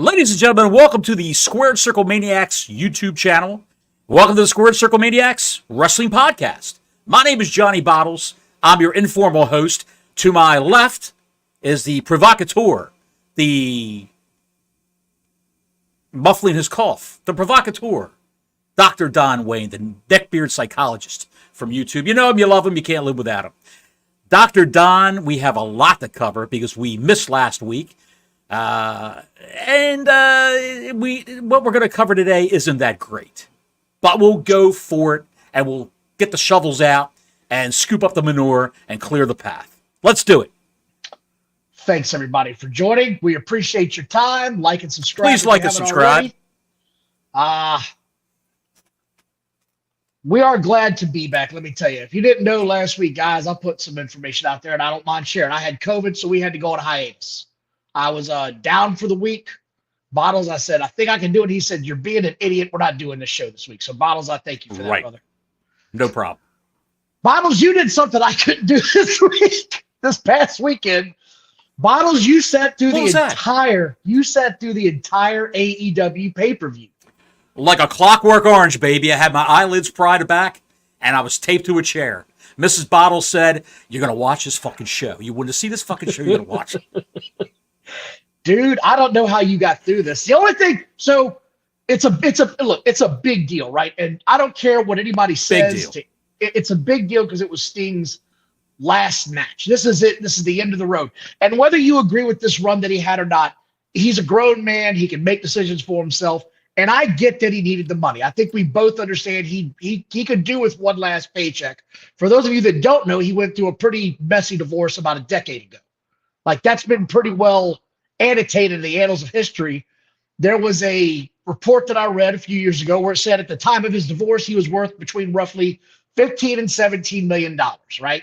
Ladies and gentlemen, welcome to the Squared Circle Maniacs YouTube channel. Welcome to the Squared Circle Maniacs Wrestling Podcast. My name is Johnny Bottles. I'm your informal host. To my left is the provocateur, the muffling his cough, the provocateur, Dr. Don Wayne, the neckbeard psychologist from YouTube. You know him, you love him, you can't live without him. Dr. Don, we have a lot to cover because we missed last week. What we're going to cover today isn't that great, but we'll go for it and we'll get the shovels out and scoop up the manure and clear the path. Let's do it. Thanks everybody for joining. We appreciate your time. Like and subscribe. Please like and subscribe. We are glad to be back. Let me tell you, if you didn't know last week, guys, I put some information out there and I don't mind sharing. I had COVID, so we had to go on a hiatus. I was down for the week. Bottles, I said, I think I can do it. He said, you're being an idiot. We're not doing this show this week. So, Bottles, I thank you for that, brother. No problem. Bottles, you did something I couldn't do this week, this past weekend. Bottles, you sat through the entire AEW pay-per-view. Like a clockwork orange, baby. I had my eyelids pried back, and I was taped to a chair. Mrs. Bottles said, you're going to watch this fucking show. You want to see this fucking show, you're going to watch it. Dude, I don't know how you got through this. The only thing, so it's a big deal, right? And I don't care what anybody says. It's a big deal because it was Sting's last match. This is it. This is the end of the road. And whether you agree with this run that he had or not, he's a grown man. He can make decisions for himself. And I get that he needed the money. I think we both understand he could do with one last paycheck. For those of you that don't know, he went through a pretty messy divorce about a decade ago. Like, that's been pretty well annotated in the annals of history. There was a report that I read a few years ago where it said at the time of his divorce, he was worth between roughly $15 and $17 million, right?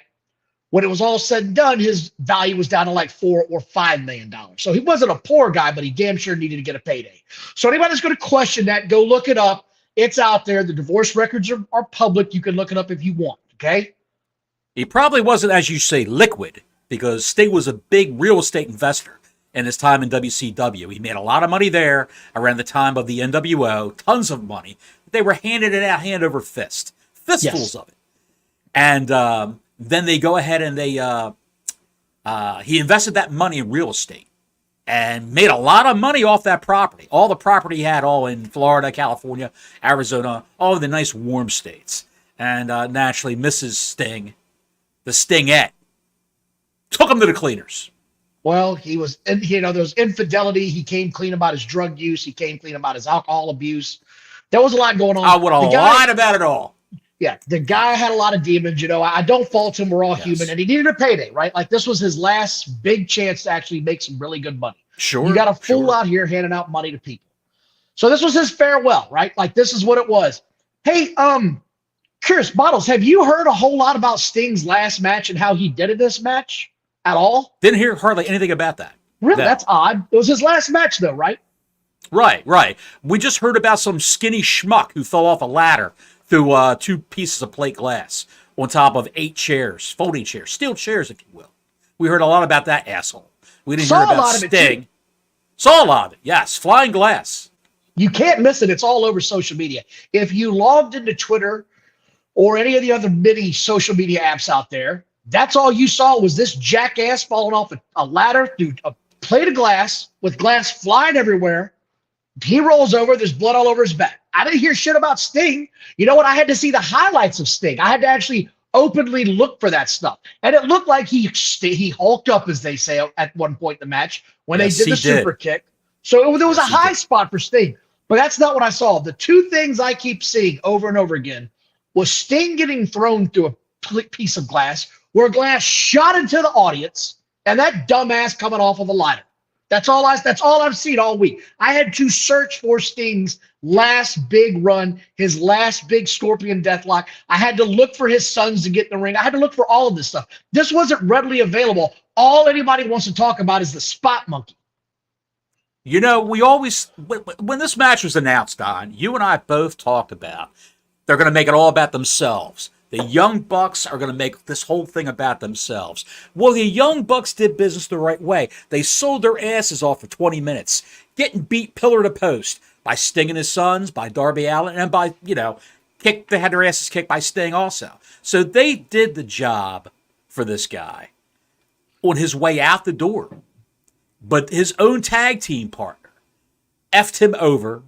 When it was all said and done, his value was down to like $4 or $5 million. So he wasn't a poor guy, but he damn sure needed to get a payday. So anybody that's going to question that, go look it up. It's out there. The divorce records are public. You can look it up if you want, okay? He probably wasn't, as you say, liquid, because Sting was a big real estate investor in his time in WCW. He made a lot of money there around the time of the NWO, tons of money. They were handing it out hand over fist, fistfuls of it. And then they go ahead and he invested that money in real estate and made a lot of money off that property. All the property he had, all in Florida, California, Arizona, all of the nice warm states. And naturally, Mrs. Sting, the Stingette, took him to the cleaners. Well, he was, there was infidelity. He came clean about his drug use. He came clean about his alcohol abuse. There was a lot going on. I would have lied about it all. Yeah, the guy had a lot of demons. I don't fault him. We're all human. And he needed a payday, right? Like, this was his last big chance to actually make some really good money. Sure. You got a fool out here handing out money to people. So this was his farewell, right? Like, this is what it was. Hey, curious, Bottles, have you heard a whole lot about Sting's last match and how he did in this match at all? Didn't hear hardly anything about that. Really? That's odd. It was his last match, though, right? Right. We just heard about some skinny schmuck who fell off a ladder through 2 pieces of plate glass on top of 8 chairs, folding chairs, steel chairs, if you will. We heard a lot about that asshole. We didn't hear about Sting. Saw a lot of it, yes. Flying glass. You can't miss it. It's all over social media. If you logged into Twitter or any of the other many social media apps out there, that's all you saw was this jackass falling off a ladder through a plate of glass with glass flying everywhere. He rolls over. There's blood all over his back. I didn't hear shit about Sting. You know what? I had to see the highlights of Sting. I had to actually openly look for that stuff. And it looked like he hulked up, as they say, at one point in the match when they did the super kick. So there was a high spot for Sting. But that's not what I saw. The 2 things I keep seeing over and over again was Sting getting thrown through a piece of glass where glass shot into the audience and that dumbass coming off of a ladder. That's all I've seen all week. I had to search for Sting's last big run, his last big Scorpion Deathlock. I had to look for his sons to get in the ring. I had to look for all of this stuff. This wasn't readily available. All anybody wants to talk about is the spot monkey. We always, when this match was announced, Don, you and I both talked about they're going to make it all about themselves. The Young Bucks are going to make this whole thing about themselves. Well, the Young Bucks did business the right way. They sold their asses off for 20 minutes, getting beat pillar to post by Sting and his sons, by Darby Allin, and by, they had their asses kicked by Sting also. So they did the job for this guy on his way out the door. But his own tag team partner effed him over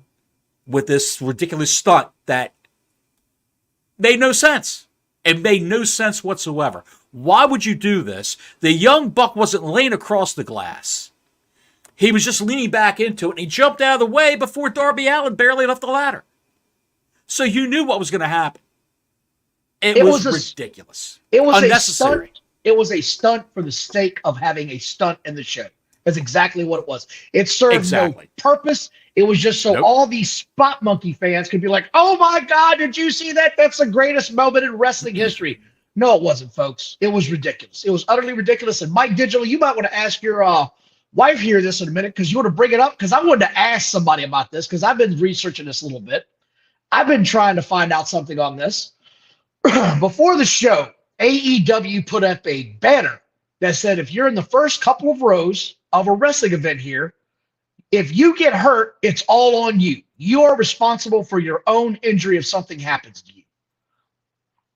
with this ridiculous stunt that made no sense. It made no sense whatsoever. Why would you do this? The Young Buck wasn't laying across the glass. He was just leaning back into it, and he jumped out of the way before Darby Allin barely left the ladder. So you knew what was going to happen. It was ridiculous. It was unnecessary. A stunt. It was a stunt for the sake of having a stunt in the show. That's exactly what it was. It served no purpose. It was just so all these Spot Monkey fans could be like, oh my God, did you see that? That's the greatest moment in wrestling history. No, it wasn't, folks. It was ridiculous. It was utterly ridiculous. And Mike Digital, you might want to ask your wife here this in a minute because you want to bring it up because I wanted to ask somebody about this because I've been researching this a little bit. I've been trying to find out something on this. Before the show, AEW put up a banner that said if you're in the first couple of rows of a wrestling event here, if you get hurt, it's all on you. You are responsible for your own injury if something happens to you.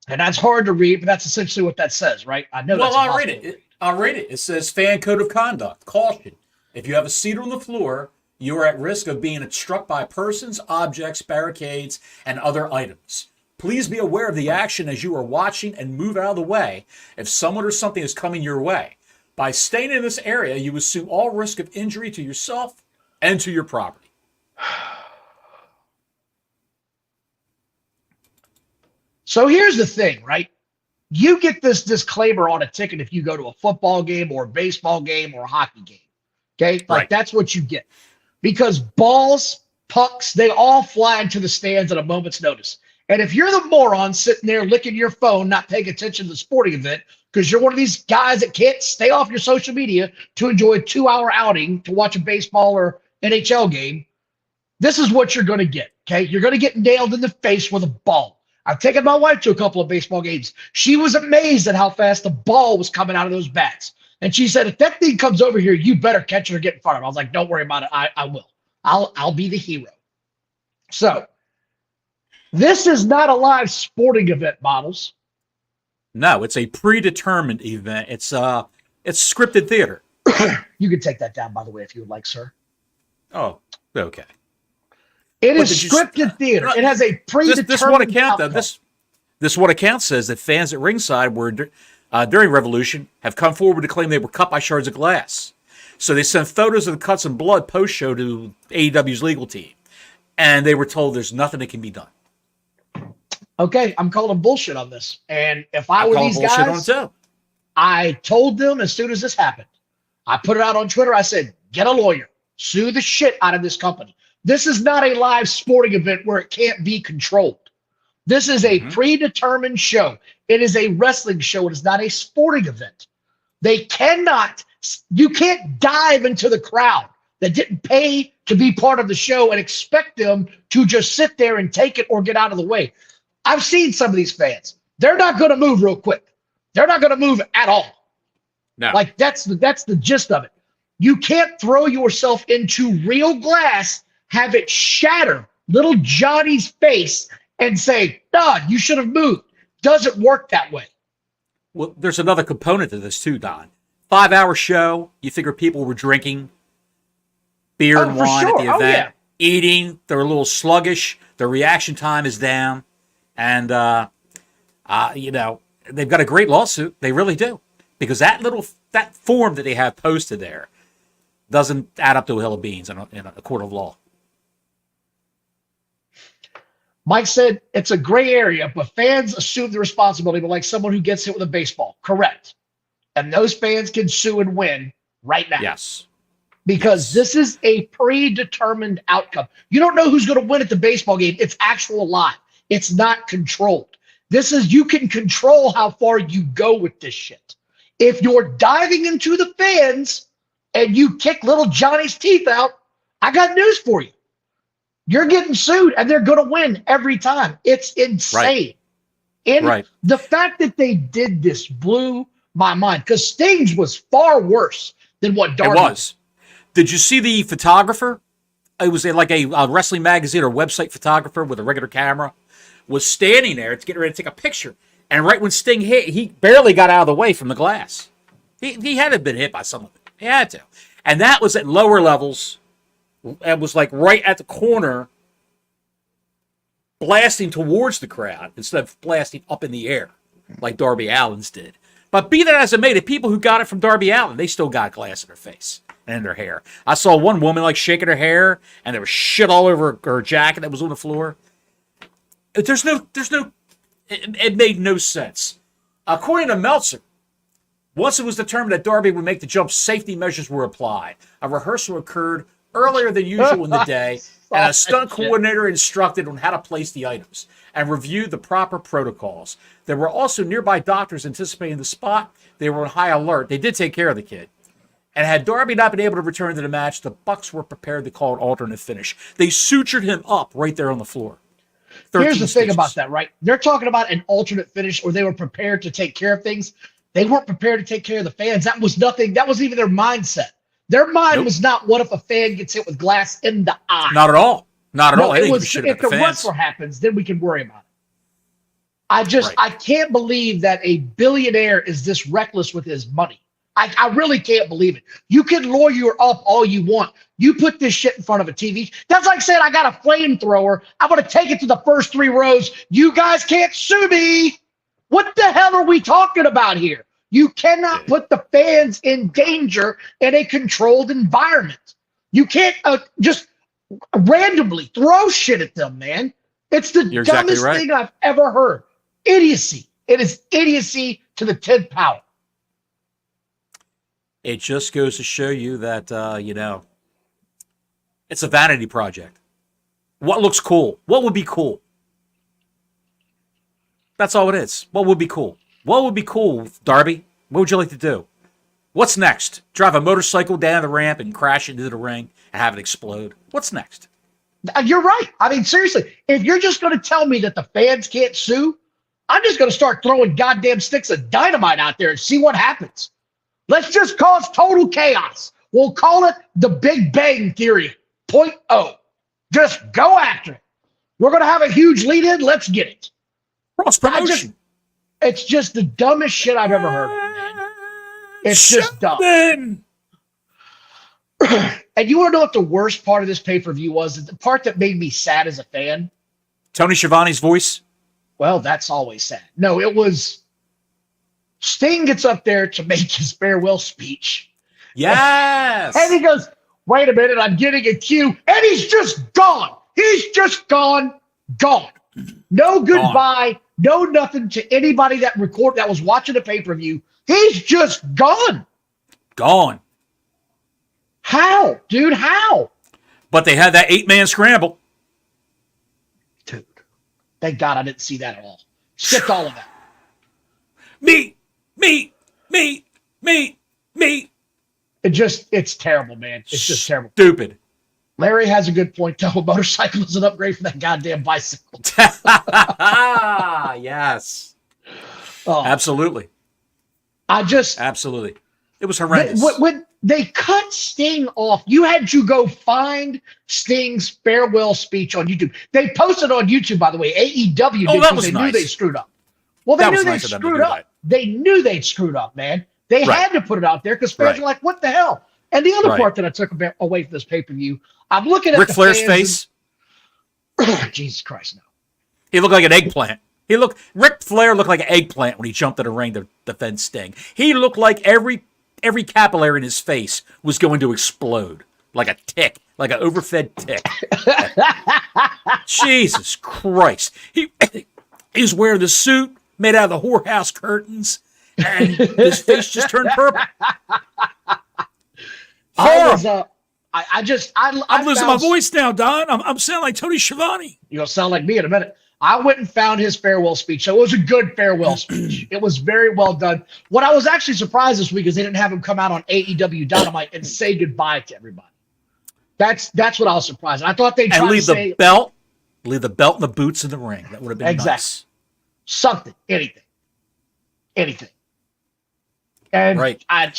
And that's hard to read, but that's essentially what that says, right? I know. Well, I'll read it. I'll read it. It says fan code of conduct. Caution. If you have a seat on the floor, you are at risk of being struck by persons, objects, barricades, and other items. Please be aware of the action as you are watching and move out of the way if someone or something is coming your way. By staying in this area, you assume all risk of injury to yourself and to your property. So here's the thing, right? You get this disclaimer on a ticket if you go to a football game or a baseball game or a hockey game. Okay? Like that's what you get. Because balls, pucks, they all fly into the stands at a moment's notice. And if you're the moron sitting there licking your phone, not paying attention to the sporting event, because you're one of these guys that can't stay off your social media to enjoy a 2-hour outing to watch a baseball or NHL game, this is what you're going to get, okay? You're going to get nailed in the face with a ball. I've taken my wife to a couple of baseball games. She was amazed at how fast the ball was coming out of those bats. And she said, if that thing comes over here, you better catch it or get in front of it. I was like, don't worry about it. I will. I'll be the hero. So this is not a live sporting event, Models. No, it's a predetermined event. It's scripted theater. You can take that down, by the way, if you would like, sir. Oh, okay. It is scripted theater. It has a predetermined this one account, though. This one account says that fans at ringside were during Revolution have come forward to claim they were cut by shards of glass. So they sent photos of the cuts and blood post-show to AEW's legal team, and they were told there's nothing that can be done. Okay, I'm calling bullshit on this. And if I were these guys, I told them as soon as this happened, I put it out on Twitter. I said, get a lawyer, sue the shit out of this company. This is not a live sporting event where it can't be controlled. This is a predetermined show. It is a wrestling show. It is not a sporting event. You can't dive into the crowd that didn't pay to be part of the show and expect them to just sit there and take it or get out of the way. I've seen some of these fans. They're not going to move real quick. They're not going to move at all. No. Like that's the gist of it. You can't throw yourself into real glass, have it shatter little Johnny's face and say, "Don, you should have moved." Doesn't work that way. Well, there's another component to this too, Don. 5-hour show. You figure people were drinking beer and wine at the event, eating. They're a little sluggish. Their reaction time is down. And, they've got a great lawsuit. They really do. Because that form that they have posted there doesn't add up to a hill of beans in a court of law. Mike said it's a gray area, but fans assume the responsibility, but like someone who gets hit with a baseball. Correct. And those fans can sue and win right now. Yes. Because this is a predetermined outcome. You don't know who's going to win at the baseball game. It's actual live. It's not controlled. You can control how far you go with this shit. If you're diving into the fans and you kick little Johnny's teeth out, I got news for you. You're getting sued and they're going to win every time. It's insane. Right. And the fact that they did this blew my mind because Sting's was far worse than what Darby was. Did you see the photographer? It was like a wrestling magazine or website photographer with a regular camera was standing there to get ready to take a picture. And right when Sting hit, he barely got out of the way from the glass. He had to have been hit by someone. He had to. And that was at lower levels. It was like right at the corner, blasting towards the crowd instead of blasting up in the air like Darby Allin's did. But be that as it may, the people who got it from Darby Allin, they still got glass in their face and in their hair. I saw one woman like shaking her hair, and there was shit all over her jacket that was on the floor. It made no sense. According to Meltzer, once it was determined that Darby would make the jump, safety measures were applied. A rehearsal occurred earlier than usual in the day, and a stunt coordinator instructed on how to place the items and reviewed the proper protocols. There were also nearby doctors anticipating the spot. They were on high alert. They did take care of the kid. And had Darby not been able to return to the match, the Bucks were prepared to call an alternate finish. They sutured him up right there on the floor. Here's the thing about that, right? They're talking about an alternate finish, or they were prepared to take care of things. They weren't prepared to take care of the fans. That was nothing. That wasn't even their mindset. Their mind was not, what if a fan gets hit with glass in the eye? Not at all. Not at all. It was, if the wrestler happens, then we can worry about it. I can't believe that a billionaire is this reckless with his money. I really can't believe it. You can lawyer up all you want. You put this shit in front of a TV. That's like saying I got a flamethrower. I'm going to take it to the first 3 rows. You guys can't sue me. What the hell are we talking about here? You cannot put the fans in danger in a controlled environment. You can't just randomly throw shit at them, man. It's the dumbest thing I've ever heard. Idiocy. It is idiocy to the 10th power. It just goes to show you that, it's a vanity project. What looks cool? What would be cool? That's all it is. What would be cool? What would be cool, Darby? What would you like to do? What's next? Drive a motorcycle down the ramp and crash into the ring and have it explode? What's next? You're right. I mean, seriously, if you're just going to tell me that the fans can't sue, I'm just going to start throwing goddamn sticks of dynamite out there and see what happens. Let's just cause total chaos. We'll call it the Big Bang Theory 0.0. Just go after it. We're going to have a huge lead-in. Let's get it. Cross promotion. It's just the dumbest shit I've ever heard of, man. It's just dumb. And you want to know what the worst part of this pay-per-view was? The part that made me sad as a fan? Tony Schiavonie's voice? Well, that's always sad. No, it was Sting gets up there to make his farewell speech. Yes. And he goes, wait a minute, I'm getting a cue. And he's just gone. He's just gone. No goodbye. No nothing to anybody that was watching the pay-per-view. He's just gone. How, dude? How? But they had that 8-man scramble. Dude, thank God I didn't see that at all. Skipped all of that. Me. It's terrible, man. It's just terrible. Stupid. Larry has a good point, though. A motorcycle is an upgrade for that goddamn bicycle. Yes. Oh. Absolutely. Absolutely. It was horrendous. When they cut Sting off, you had to go find Sting's farewell speech on YouTube. They posted on YouTube, by the way. AEW did because they knew they screwed up. Well, they knew they screwed up. They knew they'd screwed up, man. They had to put it out there because fans were like, what the hell? And the other part that I took away from this pay-per-view, I'm looking at Ric Flair's face. Jesus Christ, no. He looked like an eggplant. Ric Flair looked like an eggplant when he jumped in the ring to defend Sting. He looked like every capillary in his face was going to explode. Like a tick. Like an overfed tick. Jesus Christ. He was wearing the suit made out of the whorehouse curtains, and his face just turned purple. I'm losing my voice now, Don. I'm sounding like Tony Schiavone. You're going to sound like me in a minute. I went and found his farewell speech. So it was a good farewell speech. It was very well done. What I was actually surprised this week is they didn't have him come out on AEW Dynamite and say goodbye to everybody. That's what I was surprised. I thought they'd try leave the belt and the boots in the ring. That would have been nice. something, anything. And Right. I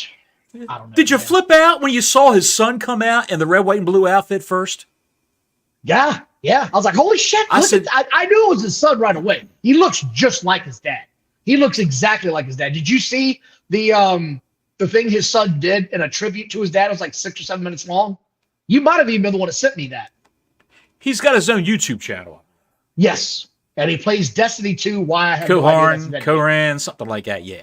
don't know. Did you man. flip out when you saw his son come out in the red, white, and blue outfit first? Yeah. I was like, holy shit. I knew it was his son right away. He looks just like his dad. He looks exactly like his dad. Did you see the thing his son did in a tribute to his dad? It was like 6 or 7 minutes long. You might have even been the one that sent me that. He's got his own YouTube channel. Yes. And he plays Destiny 2. Why I have no idea that's Koran, something like that. Yeah.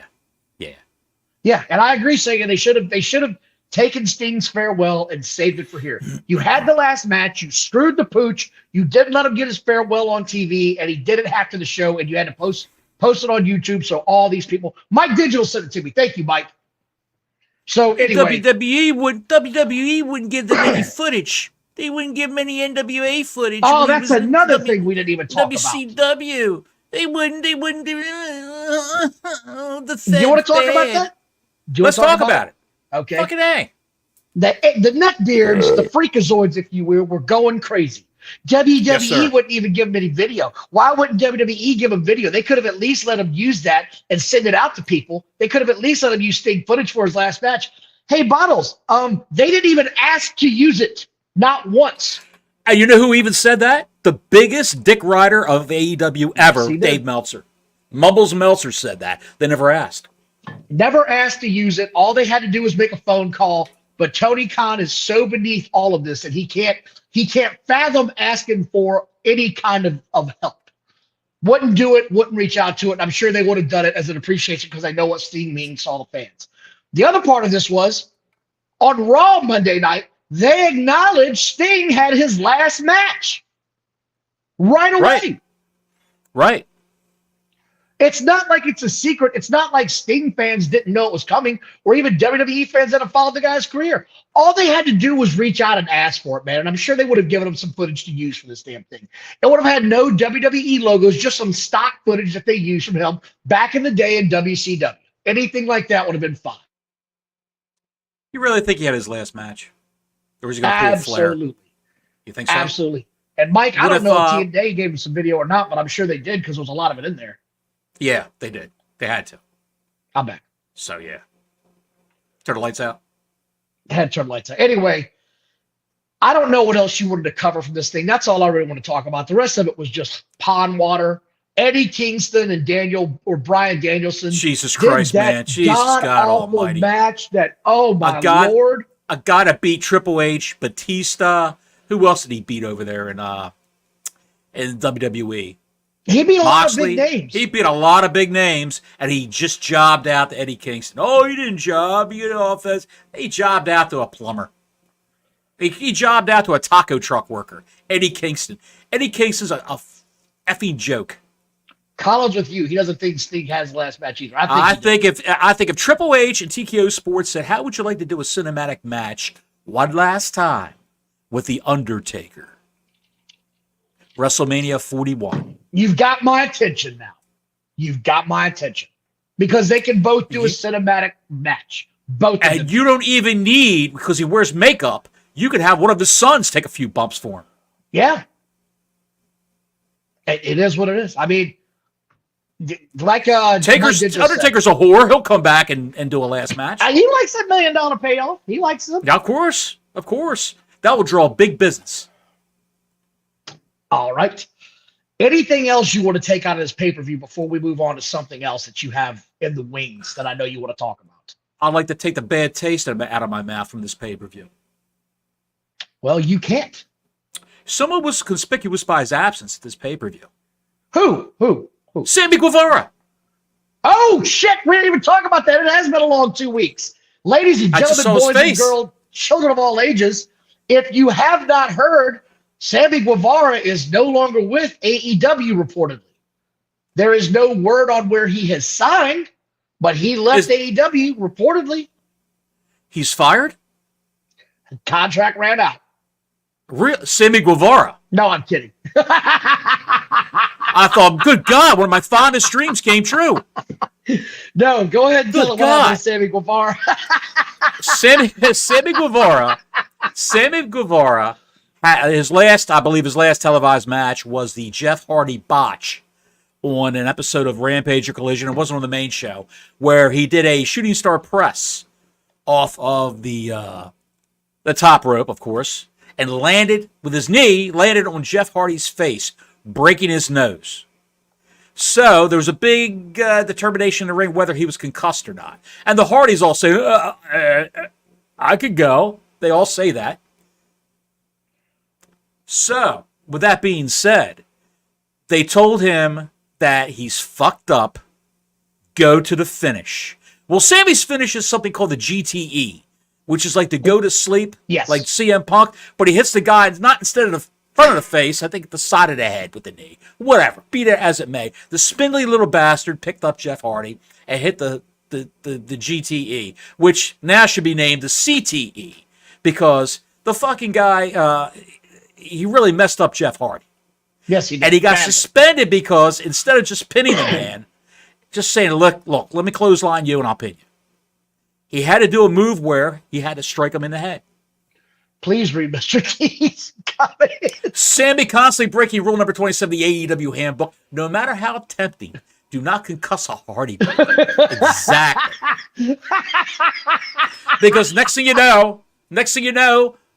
Yeah, and I agree, saying they should have taken Sting's farewell and saved it for here. You had the last match, you screwed the pooch, you didn't let him get his farewell on TV, and he did it after the show, and you had to post it on YouTube. So all these people, Mike Digital sent it to me. Thank you, Mike. So anyway, WWE wouldn't give them any footage. They wouldn't give them any NWA footage. Oh, that's another thing we didn't even talk about. WCW. They wouldn't do the thing. Do you want to talk about that? Let's talk about it. Okay. Fucking A. The neckbeards, the freakazoids, if you will, were going crazy. WWE wouldn't even give them any video. Why wouldn't WWE give them video? They could have at least let them use that and send it out to people. They could have at least let him use Sting footage for his last match. Hey, Bottles, they didn't even ask to use it. Not once. And you know who even said that? The biggest dick rider of AEW ever, Dave Meltzer. Mumbles Meltzer said that. They never asked. Never asked to use it. All they had to do was make a phone call. But Tony Khan is so beneath all of this that he can't fathom asking for any kind of help. Wouldn't do it, wouldn't reach out to it. I'm sure they would have done it as an appreciation because I know what Sting means to all the fans. The other part of this was on Raw Monday night, they acknowledged Sting had his last match right away. Right. It's not like it's a secret. It's not like Sting fans didn't know it was coming, or even WWE fans that have followed the guy's career. All they had to do was reach out and ask for it, man. And I'm sure they would have given him some footage to use for this damn thing. It would have had no WWE logos, just some stock footage that they used from him back in the day in WCW. Anything like that would have been fine. You really think he had his last match? Or was he going to pull a flare? Absolutely. You think so? Absolutely. And Mike, I don't know if TNA gave him some video or not, but I'm sure they did because there was a lot of it in there. Yeah, they did. They had to. I'm back. So, yeah. Turn the lights out. Had to turn the lights out. Anyway, I don't know what else you wanted to cover from this thing. That's all I really want to talk about. The rest of it was just pond water. Eddie Kingston and Bryan Danielson. Jesus Christ, man. Jesus God Almighty. Match that, oh my Lord. A guy to beat Triple H, Batista. Who else did he beat over there in WWE? He beat a lot of big names. He beat a lot of big names, and he just jobbed out to Eddie Kingston. Oh, he didn't job. He jobbed out to a plumber. He jobbed out to a taco truck worker. Eddie Kingston. Eddie Kingston's a effing joke. Colin's with you. He doesn't think Sting has the last match either. I think if Triple H and TKO Sports said, "How would you like to do a cinematic match one last time with The Undertaker?" WrestleMania 41. You've got my attention now. You've got my attention. Because they can both do a cinematic match. Both of them. And you don't even need, because he wears makeup, you could have one of his sons take a few bumps for him. Yeah. It is what it is. I mean, like Undertaker's a whore. He'll come back and do a last match. He likes that $1 million payoff. He likes it. Yeah, of course. That will draw big business. All right. Anything else you want to take out of this pay-per-view before we move on to something else that you have in the wings that I know you want to talk about? I'd like to take the bad taste out of my mouth from this pay-per-view. Well, you can't. Someone was conspicuous by his absence at this pay-per-view. Who? Sammy Guevara. Oh, shit. We didn't even talk about that. It has been a long 2 weeks. Ladies and gentlemen, boys and girls, children of all ages, if you have not heard, Sammy Guevara is no longer with AEW, reportedly. There is no word on where he has signed, but he left AEW, reportedly. He's fired? Contract ran out. Sammy Guevara? No, I'm kidding. I thought, good God, one of my fondest dreams came true. No, go ahead and tell him what happened to Sammy Guevara. Sammy Guevara, his last televised match was the Jeff Hardy botch on an episode of Rampage or Collision. It wasn't on the main show, where he did a shooting star press off of the top rope, of course, and landed with his knee, landed on Jeff Hardy's face, breaking his nose. So there was a big determination in the ring whether he was concussed or not. And the Hardys all say, I could go. They all say that. So, with that being said, they told him that he's fucked up, go to the finish. Well, Sammy's finish is something called the GTE, which is like the go to sleep, like CM Punk, but he hits the guy, not instead of the front of the face, I think the side of the head with the knee. Whatever, be that as it may. The spindly little bastard picked up Jeff Hardy and hit the GTE, which now should be named the CTE, because the fucking guy, he really messed up Jeff Hardy. Yes, he did. And he got suspended because instead of just pinning the man, just saying, look, let me clothesline you and I'll pin you. He had to do a move where he had to strike him in the head. Please read Mr. T's comment. Sammy constantly breaking rule number 27 of the AEW handbook. No matter how tempting, do not concuss a Hardy. Exactly. Because next thing you know,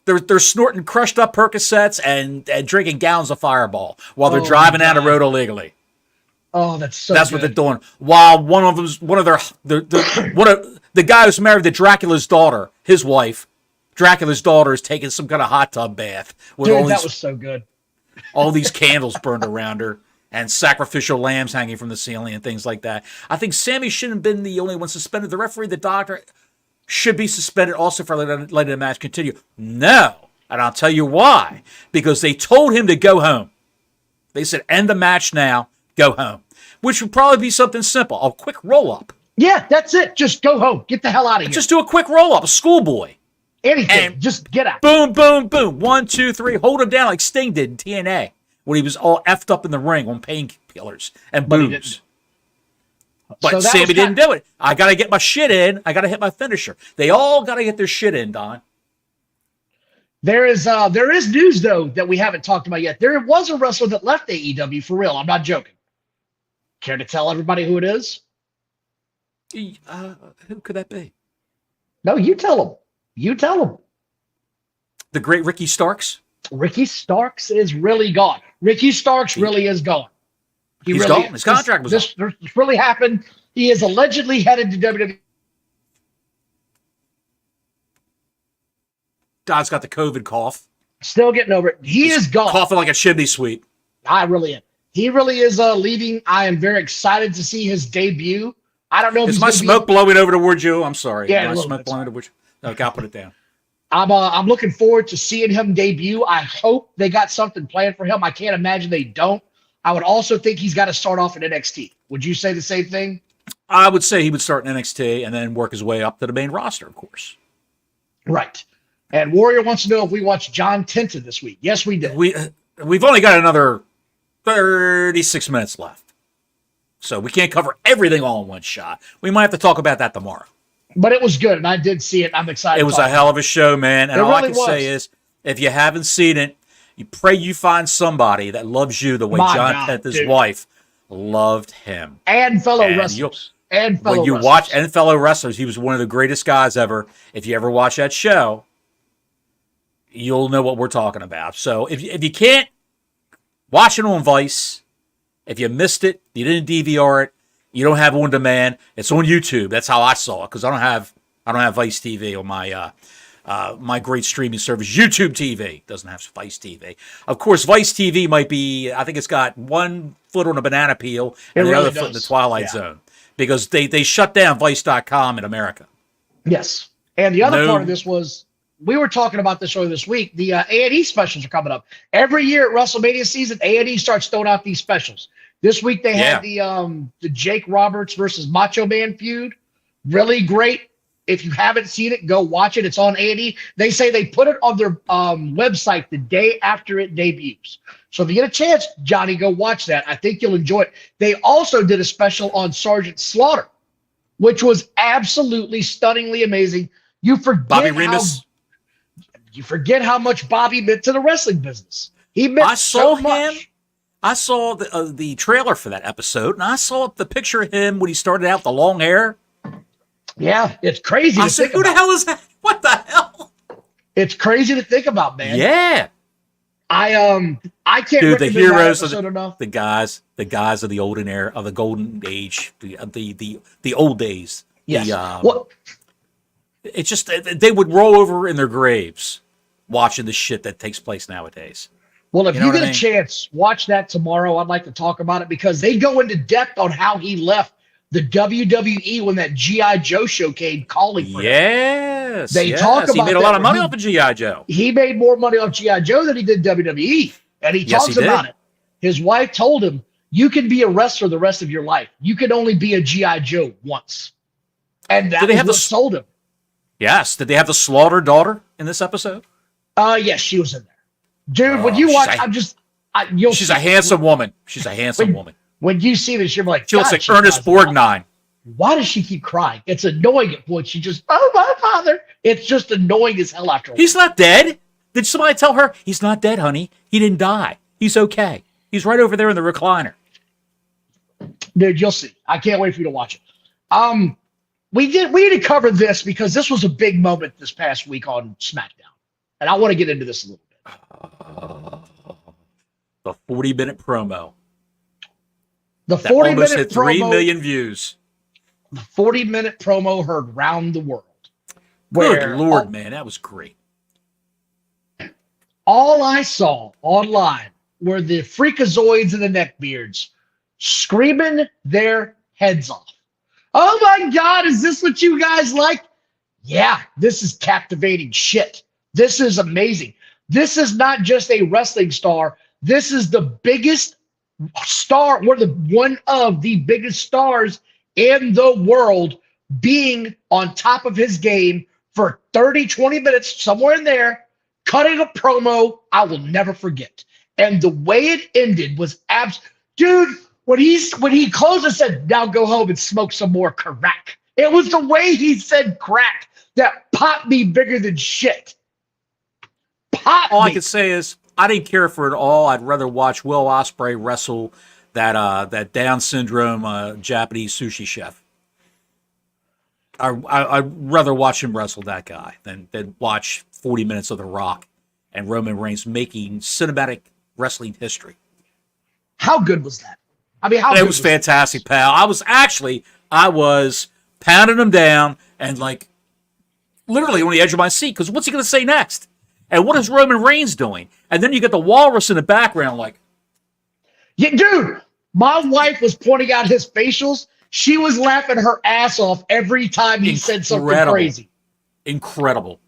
they're snorting crushed up Percocets and drinking gallons of Fireball while they're driving down the road illegally. Oh, that's what they're doing. While one of the guy who's married to Dracula's daughter, his wife, Dracula's daughter, is taking some kind of hot tub bath with that was so good. All these candles burned around her and sacrificial lambs hanging from the ceiling and things like that. I think Sammy shouldn't have been the only one suspended. The referee, the doctor, should be suspended also for letting the match continue. No, and I'll tell you why. Because they told him to go home. They said, end the match now, go home. Which would probably be something simple, a quick roll-up. Yeah, that's it. Just go home. Get the hell out of here. Just do a quick roll-up, a schoolboy. Anything. And just get out. Boom, boom, boom. 1, 2, 3. Hold him down like Sting did in TNA when he was all effed up in the ring on painkillers and booze. But Sammy didn't do it. I got to get my shit in. I got to hit my finisher. They all got to get their shit in, Don. There is news, though, that we haven't talked about yet. There was a wrestler that left AEW for real. I'm not joking. Care to tell everybody who it is? Who could that be? No, you tell them. You tell them. The great Ricky Starks? Ricky Starks is really gone. Ricky Starks really is gone. He's really gone. His contract was up. This really happened. He is allegedly headed to WWE. Don's got the COVID cough. Still getting over it. He's is gone. Coughing like a chimney sweep. I really am. He really is leaving. I am very excited to see his debut. I don't know if is my smoke blowing over towards you? I'm sorry. Yeah, my smoke blowing towards you. Okay, I'll put it down. I'm looking forward to seeing him debut. I hope they got something planned for him. I can't imagine they don't. I would also think he's got to start off in NXT. Would you say the same thing? I would say he would start in NXT and then work his way up to the main roster, of course. Right. And Warrior wants to know if we watched John Tenta this week. Yes, we did. We've only got another 36 minutes left. So we can't cover everything all in one shot. We might have to talk about that tomorrow. But it was good, and I did see it. I'm excited. It was a hell of a show, man. And all I can say is, if you haven't seen it, you pray you find somebody that loves you the way John Tenta's wife loved him. And fellow wrestlers. When you watch and fellow wrestlers, he was one of the greatest guys ever. If you ever watch that show, you'll know what we're talking about. So if you can't watch it on Vice, if you missed it, you didn't DVR it, you don't have on demand, it's on YouTube. That's how I saw it, because I don't have Vice TV on my my great streaming service. YouTube TV doesn't have Vice TV. Of course, Vice TV might be, I think it's got one foot on a banana peel and the other foot in the Twilight Zone, because they shut down Vice.com in America. Yes. And the other part of this was, we were talking about this earlier this week, the A&E specials are coming up. Every year at WrestleMania season, A&E starts throwing out these specials. This week they had the Jake Roberts versus Macho Man feud. Really great. If you haven't seen it, go watch it. It's on A&E. They say they put it on their website the day after it debuts. So if you get a chance, Johnny, go watch that. I think you'll enjoy it. They also did a special on Sergeant Slaughter, which was absolutely stunningly amazing. You forget Bobby Remus. You forget how much Bobby meant to the wrestling business. He meant so much. I saw the trailer for that episode, and I saw the picture of him when he started out, the long hair. Yeah, it's crazy. I said, "Who the hell is that? What the hell?" It's crazy to think about, man. Yeah. I can't. Dude, the heroes of the guys of the olden era, of the golden age, the old days. Yes. It's just they would roll over in their graves watching the shit that takes place nowadays. Well, if you get a chance, watch that tomorrow. I'd like to talk about it because they go into depth on how he left the WWE when that G.I. Joe show came calling for him. Yes. They talk about he made a lot of money off of G.I. Joe. He made more money off G.I. Joe than he did WWE. And he talks about it. His wife told him, you can be a wrestler the rest of your life. You can only be a G.I. Joe once. And that was what sold him. Yes. Did they have the Slaughter daughter in this episode? Yes, she was in there. Dude, when you watch, she's a handsome woman. She's a handsome woman. When you see this, you're like, she looks like Ernest Borgnine. Why does she keep crying? It's annoying at points. She just, oh, my father. It's just annoying as hell after a while. He's not dead. Did somebody tell her he's not dead, honey? He didn't die. He's okay. He's right over there in the recliner. Dude, you'll see. I can't wait for you to watch it. We need to cover this because this was a big moment this past week on SmackDown. And I want to get into this a little bit. The 40-minute promo. The 40-minute almost hit 3 promo, million views. The 40-minute promo heard round the world. Good Lord, man, that was great. All I saw online were the freakazoids and the neckbeards screaming their heads off. Oh my God, is this what you guys like? Yeah, this is captivating shit. This is amazing. This is not just a wrestling star. This is the biggest star, one of the biggest stars in the world, being on top of his game for 30, 20 minutes, somewhere in there, cutting a promo I will never forget. And the way it ended was dude, when he closed and said, now go home and smoke some more crack. It was the way he said crack that popped me bigger than shit. All I can say is I didn't care for it all. I'd rather watch Will Ospreay wrestle that Down syndrome Japanese sushi chef. I'd rather watch him wrestle that guy than watch 40 minutes of The Rock and Roman Reigns making cinematic wrestling history. How good was that? I mean, it was fantastic, pal. I was pounding him down and like literally on the edge of my seat because what's he going to say next? And what is Roman Reigns doing? And then you get the walrus in the background like. Yeah, dude, my wife was pointing out his facials. She was laughing her ass off every time he said something crazy. Incredible.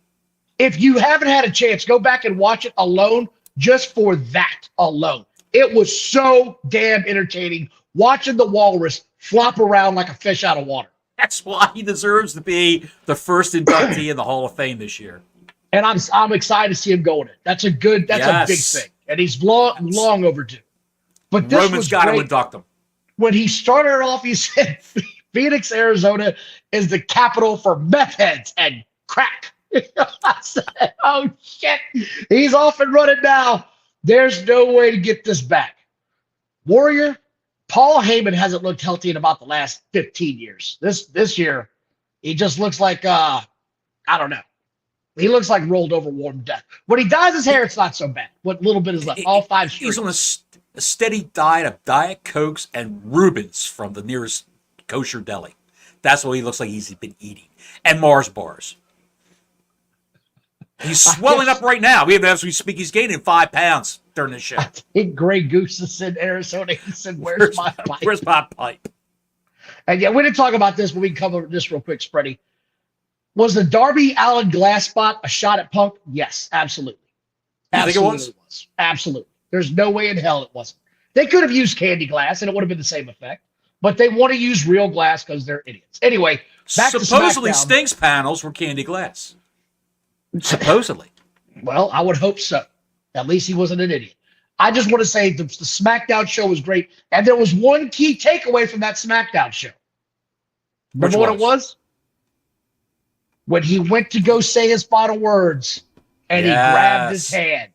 If you haven't had a chance, go back and watch it alone just for that alone. It was so damn entertaining watching the walrus flop around like a fish out of water. That's why he deserves to be the first inductee in the Hall of Fame this year. And I'm excited to see him go in it. That's a big thing. And he's long overdue. But this Roman's got to induct him. When he started off, he said Phoenix, Arizona is the capital for meth heads and crack. I said, oh shit. He's off and running now. There's no way to get this back. Warrior, Paul Heyman hasn't looked healthy in about the last 15 years. This year, he just looks like I don't know. He looks like rolled over warm death. When he dyes his hair, it's not so bad. What little bit is left? All 5 strings. He's on a steady diet of Diet Cokes and Reubens from the nearest kosher deli. That's what he looks like he's been eating. And Mars bars. He's swelling up right now. As we speak, he's gaining 5 pounds during the show. I think Grey Goose is in Arizona. He said, where's my pipe? Where's my pipe? And yeah, we didn't talk about this, but we can cover this real quick, Spready. Was the Darby Allin glass spot a shot at Punk? Yes, absolutely. You think it was? Absolutely. There's no way in hell it wasn't. They could have used candy glass and it would have been the same effect, but they want to use real glass because they're idiots. Anyway, back supposedly to SmackDown. Sting's panels were candy glass. Supposedly. Well, I would hope so. At least he wasn't an idiot. I just want to say the SmackDown show was great, and there was one key takeaway from that SmackDown show. Remember what it was? When he went to go say his final words, and he grabbed his hand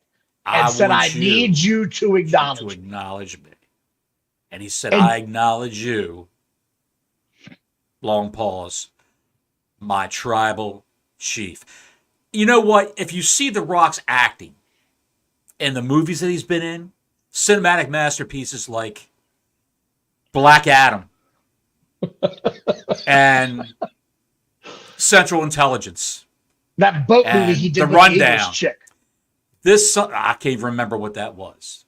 and said, I need you to acknowledge me. And he said, I acknowledge you. Long pause. My tribal chief. You know what? If you see The Rock's acting in the movies that he's been in, cinematic masterpieces like Black Adam and Central Intelligence. That boat movie he did The with Rundown. the English chick. I can't even remember what that was.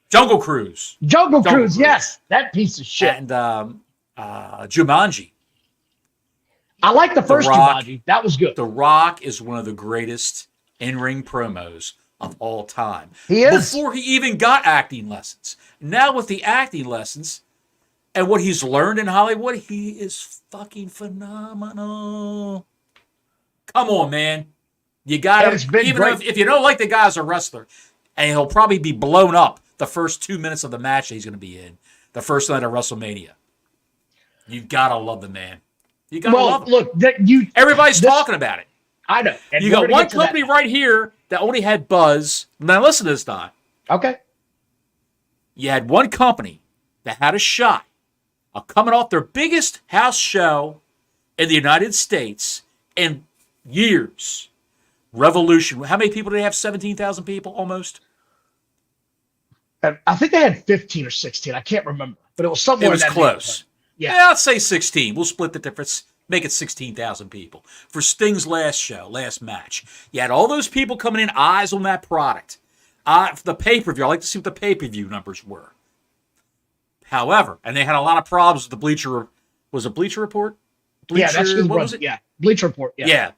Jungle Cruise. Jungle Cruise, yes. That piece of shit. And Jumanji. I like the first Rock, Jumanji. That was good. The Rock is one of the greatest in-ring promos of all time. He is. Before he even got acting lessons. Now with the acting lessons and what he's learned in Hollywood, he is fucking phenomenal. Come on, man. You got to, even if you don't like the guy as a wrestler, and he'll probably be blown up the first 2 minutes of the match that he's going to be in, the first night of WrestleMania. You've got to love the man. You got to love him. Look, everybody's talking about it. I know. And you got one company right here that only had buzz. Now listen to this, Don. Okay. You had one company that had a shot of coming off their biggest house show in the United States in years. Revolution. How many people did they have? 17,000 people almost? I think they had 15 or 16. I can't remember. But it was somewhere. It was close. Yeah, let's say 16. We'll split the difference. Make it 16,000 people. For Sting's last match. You had all those people coming in, eyes on that product. For the pay-per-view, I like to see what the pay-per-view numbers were. However, and they had a lot of problems with the Bleacher. Was it Bleacher Report? Yeah, that's what was it? Yeah, Bleacher Report. Yeah,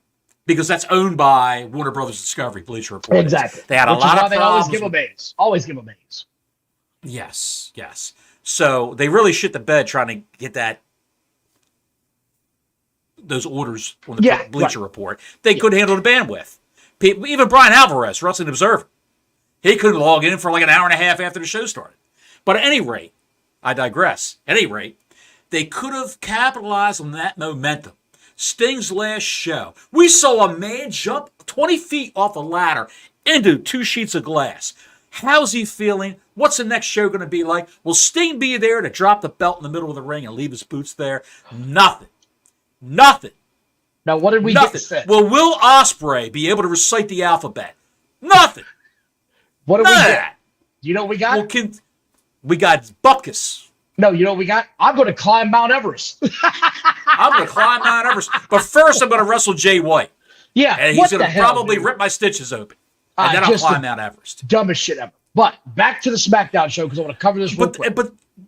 because that's owned by Warner Brothers Discovery. Bleacher Report. Exactly. They had a lot of problems. Always give them A's. Always give them A's. Yes. So they really shit the bed trying to get those orders on the Bleacher Report. They couldn't handle the bandwidth. Even Brian Alvarez, Wrestling Observer, he couldn't log in for like an hour and a half after the show started. But at any rate, I digress. At any rate, they could have capitalized on that momentum. Sting's last show, we saw a man jump 20 feet off a ladder into 2 sheets of glass. How's he feeling? What's the next show going to be like? Will Sting be there to drop the belt in the middle of the ring and leave his boots there? Nothing. Now, what did we get said? Will Ospreay be able to recite the alphabet? Nothing. What did we get? You know what we got? We got Bupkis. No, you know what we got? I'm going to climb Mount Everest. I'm going to climb Mount Everest. But first, I'm going to wrestle Jay White. Yeah, and he's going to probably rip my stitches open. And then I'll climb Mount Everest. Dumbest shit ever. But back to the SmackDown show because I want to cover this real quick.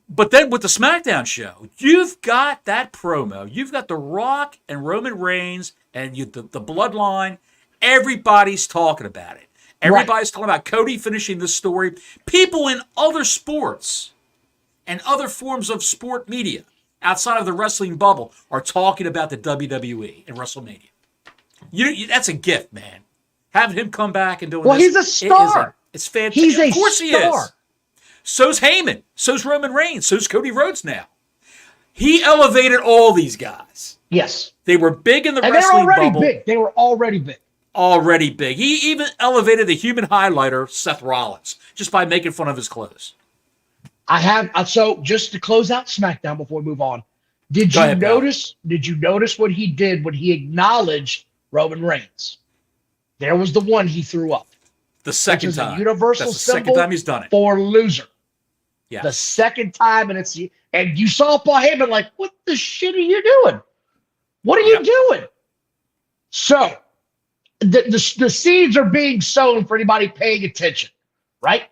But then with the SmackDown show, you've got that promo. You've got The Rock and Roman Reigns and the Bloodline. Everybody's talking about it. Everybody's talking about Cody finishing this story. People in other sports and other forms of sport media outside of the wrestling bubble are talking about the WWE and WrestleMania. That's a gift, man. Having him come back and doing this. Well, he's a star. It's fantastic. He's a Of course star. He is. So's Heyman. So's Roman Reigns. So's Cody Rhodes now. He elevated all these guys. Yes. They were big in the wrestling bubble. They were already big. Already big. He even elevated the human highlighter, Seth Rollins, just by making fun of his clothes. So just to close out SmackDown before we move on, did you notice what he did when he acknowledged Roman Reigns? There was the one he threw up. The second time. A universal That's the symbol second time he's done it. For loser. Yeah. The second time, and you saw Paul Heyman like, what the shit are you doing? What are you doing? So the seeds are being sown for anybody paying attention, right?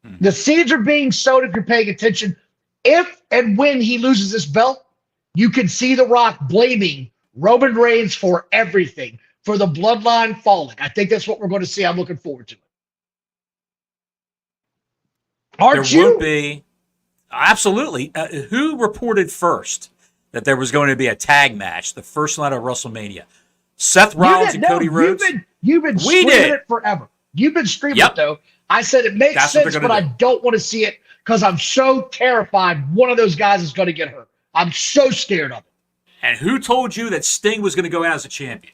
Mm-hmm. The seeds are being sown if you're paying attention. If and when he loses this belt, you can see The Rock blaming Roman Reigns for everything, for the bloodline falling. I think that's what we're going to see. I'm looking forward to it. Aren't you? There would be. Absolutely. Who reported first that there was going to be a tag match the first night of WrestleMania? Seth Rollins and Cody Rhodes? You've been streaming it forever. You've been streaming it, though. I said it makes sense, but I don't want to see it because I'm so terrified one of those guys is going to get hurt. I'm so scared of it. And who told you that Sting was going to go out as a champion?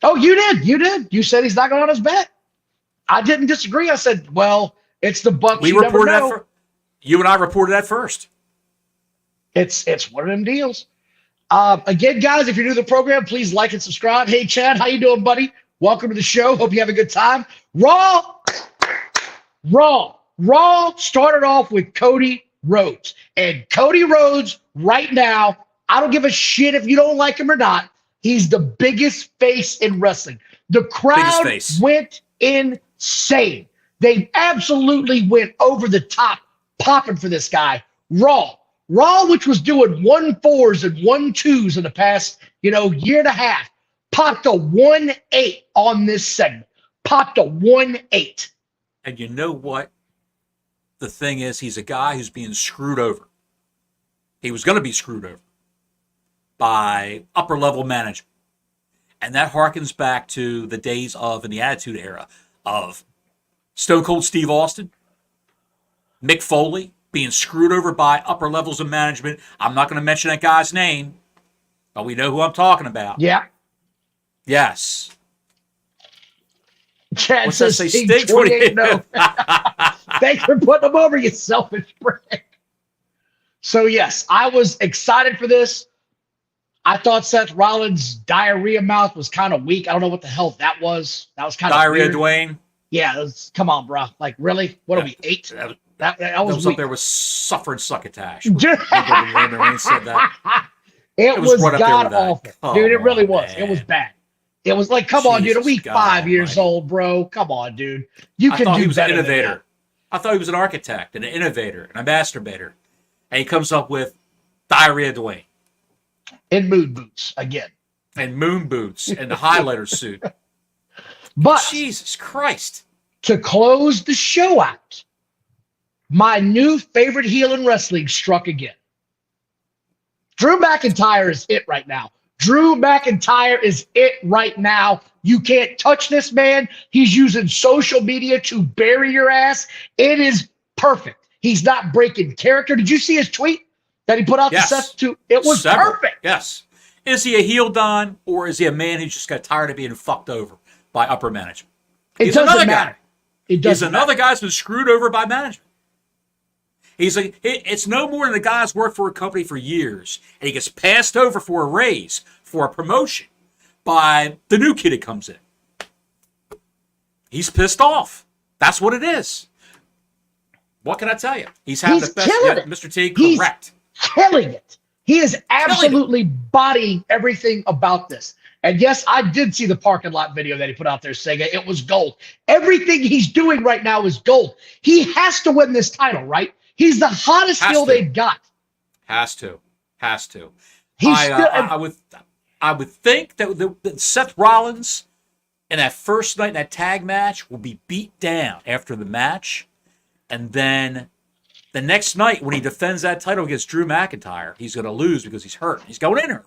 Oh, you did. You did. You said he's not going on his bet. I didn't disagree. I said, well, it's the Bucks. You and I reported that first. It's one of them deals. Again, guys, if you're new to the program, please like and subscribe. Hey, Chad, how you doing, buddy? Welcome to the show. Hope you have a good time. Raw started off with Cody Rhodes. And Cody Rhodes, right now, I don't give a shit if you don't like him or not, he's the biggest face in wrestling. The crowd went insane. They absolutely went over the top, popping for this guy. Raw, which was doing 1-4s and 1-2s in the past, year and a half, popped a 1-8 on this segment. Popped a 1-8. And you know what? The thing is, he's a guy who's being screwed over. He was going to be screwed over by upper-level management. And that harkens back to the days of, in the Attitude Era, of Stone Cold Steve Austin, Mick Foley, being screwed over by upper levels of management. I'm not going to mention that guy's name, but we know who I'm talking about. Yeah. Yes. Chad says Sting 28 no. Thanks for putting them over, you selfish prick. So, yes, I was excited for this. I thought Seth Rollins' diarrhea mouth was kind of weak. I don't know what the hell that was. That was kind of diarrhea, weird. Dwayne. Yeah, come on, bro. Like, really? What are we, 8? That was up there with suffering succotash. Dwayne said that. It was god awful. Dude, it really was. Man. It was bad. It was like, come on, dude. A week 5 years old, bro. Come on, dude. You can do he was better an innovator. than that. I thought he was an architect and an innovator and a masturbator. And he comes up with diarrhea Dwayne. In moon boots again. And moon boots and the highlighter suit. But Jesus Christ. To close the show out, my new favorite heel in wrestling struck again. Drew McIntyre is it right now. Drew McIntyre is it right now. You can't touch this man. He's using social media to bury your ass. It is perfect. He's not breaking character. Did you see his tweet that he put out? Yes. The Seth to? It was perfect. Yes. Is he a heel, Don, or is he a man who just got tired of being fucked over by upper management? It doesn't matter. He's another guy who's been screwed over by management. It's no more than a guy's worked for a company for years, and he gets passed over for a raise, for a promotion, by the new kid that comes in. He's pissed off. That's what it is. What can I tell you? He's having the best. Yeah, Mr. T, correct. He's killing it. He is absolutely bodying everything about this. And yes, I did see the parking lot video that he put out there saying it was gold. Everything he's doing right now is gold. He has to win this title, right? He's the hottest heel they've got. Has to. He's I would think that Seth Rollins in that first night in that tag match will be beat down after the match. And then the next night when he defends that title against Drew McIntyre, he's going to lose because he's hurt. He's going in hurt.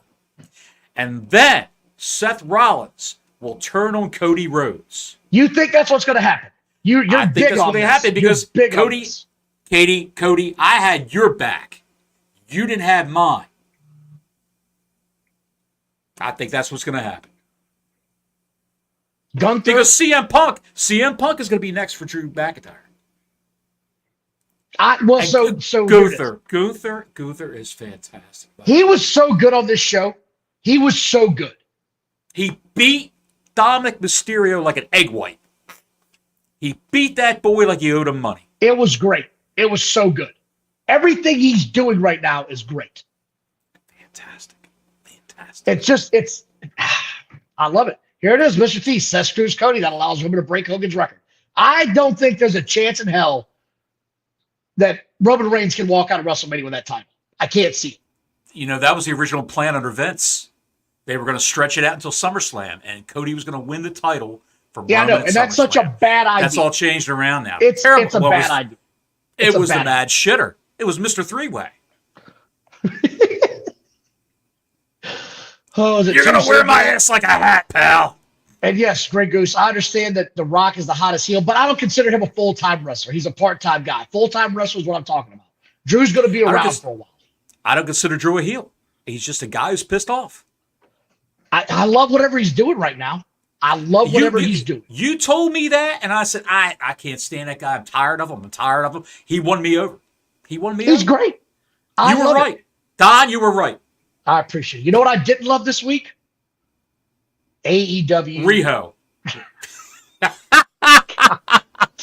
And then Seth Rollins will turn on Cody Rhodes. You think that's what's going to happen? I think that's what's going to happen because Cody, I had your back. You didn't have mine. I think that's what's going to happen. Gunther? Because CM Punk is going to be next for Drew McIntyre. Gunther is fantastic. He was so good on this show. He was so good. He beat Dominic Mysterio like an egg white. He beat that boy like he owed him money. It was great. It was so good. Everything he's doing right now is great. Fantastic. I love it. Here it is, Mr. T. Seth screws Cody. That allows women to break Hogan's record. I don't think there's a chance in hell that Roman Reigns can walk out of WrestleMania with that title. I can't see it. That was the original plan under Vince. They were going to stretch it out until SummerSlam, and Cody was going to win the title from Roman. Yeah, I know, and that's such a bad idea. That's all changed around now. It's a bad idea. It was the mad shitter. It was Mr. Three-Way. You're going to wear my ass like a hat, pal. And yes, Greg Goose, I understand that The Rock is the hottest heel, but I don't consider him a full-time wrestler. He's a part-time guy. Full-time wrestler is what I'm talking about. Drew's going to be around for a while. I don't consider Drew a heel. He's just a guy who's pissed off. I love whatever he's doing right now. I love whatever he's doing. You told me that, and I said, I can't stand that guy. I'm tired of him. He won me over. He won me He's over. great. You were right. Don, you were right. I appreciate it. You know what I didn't love this week? AEW. Riho.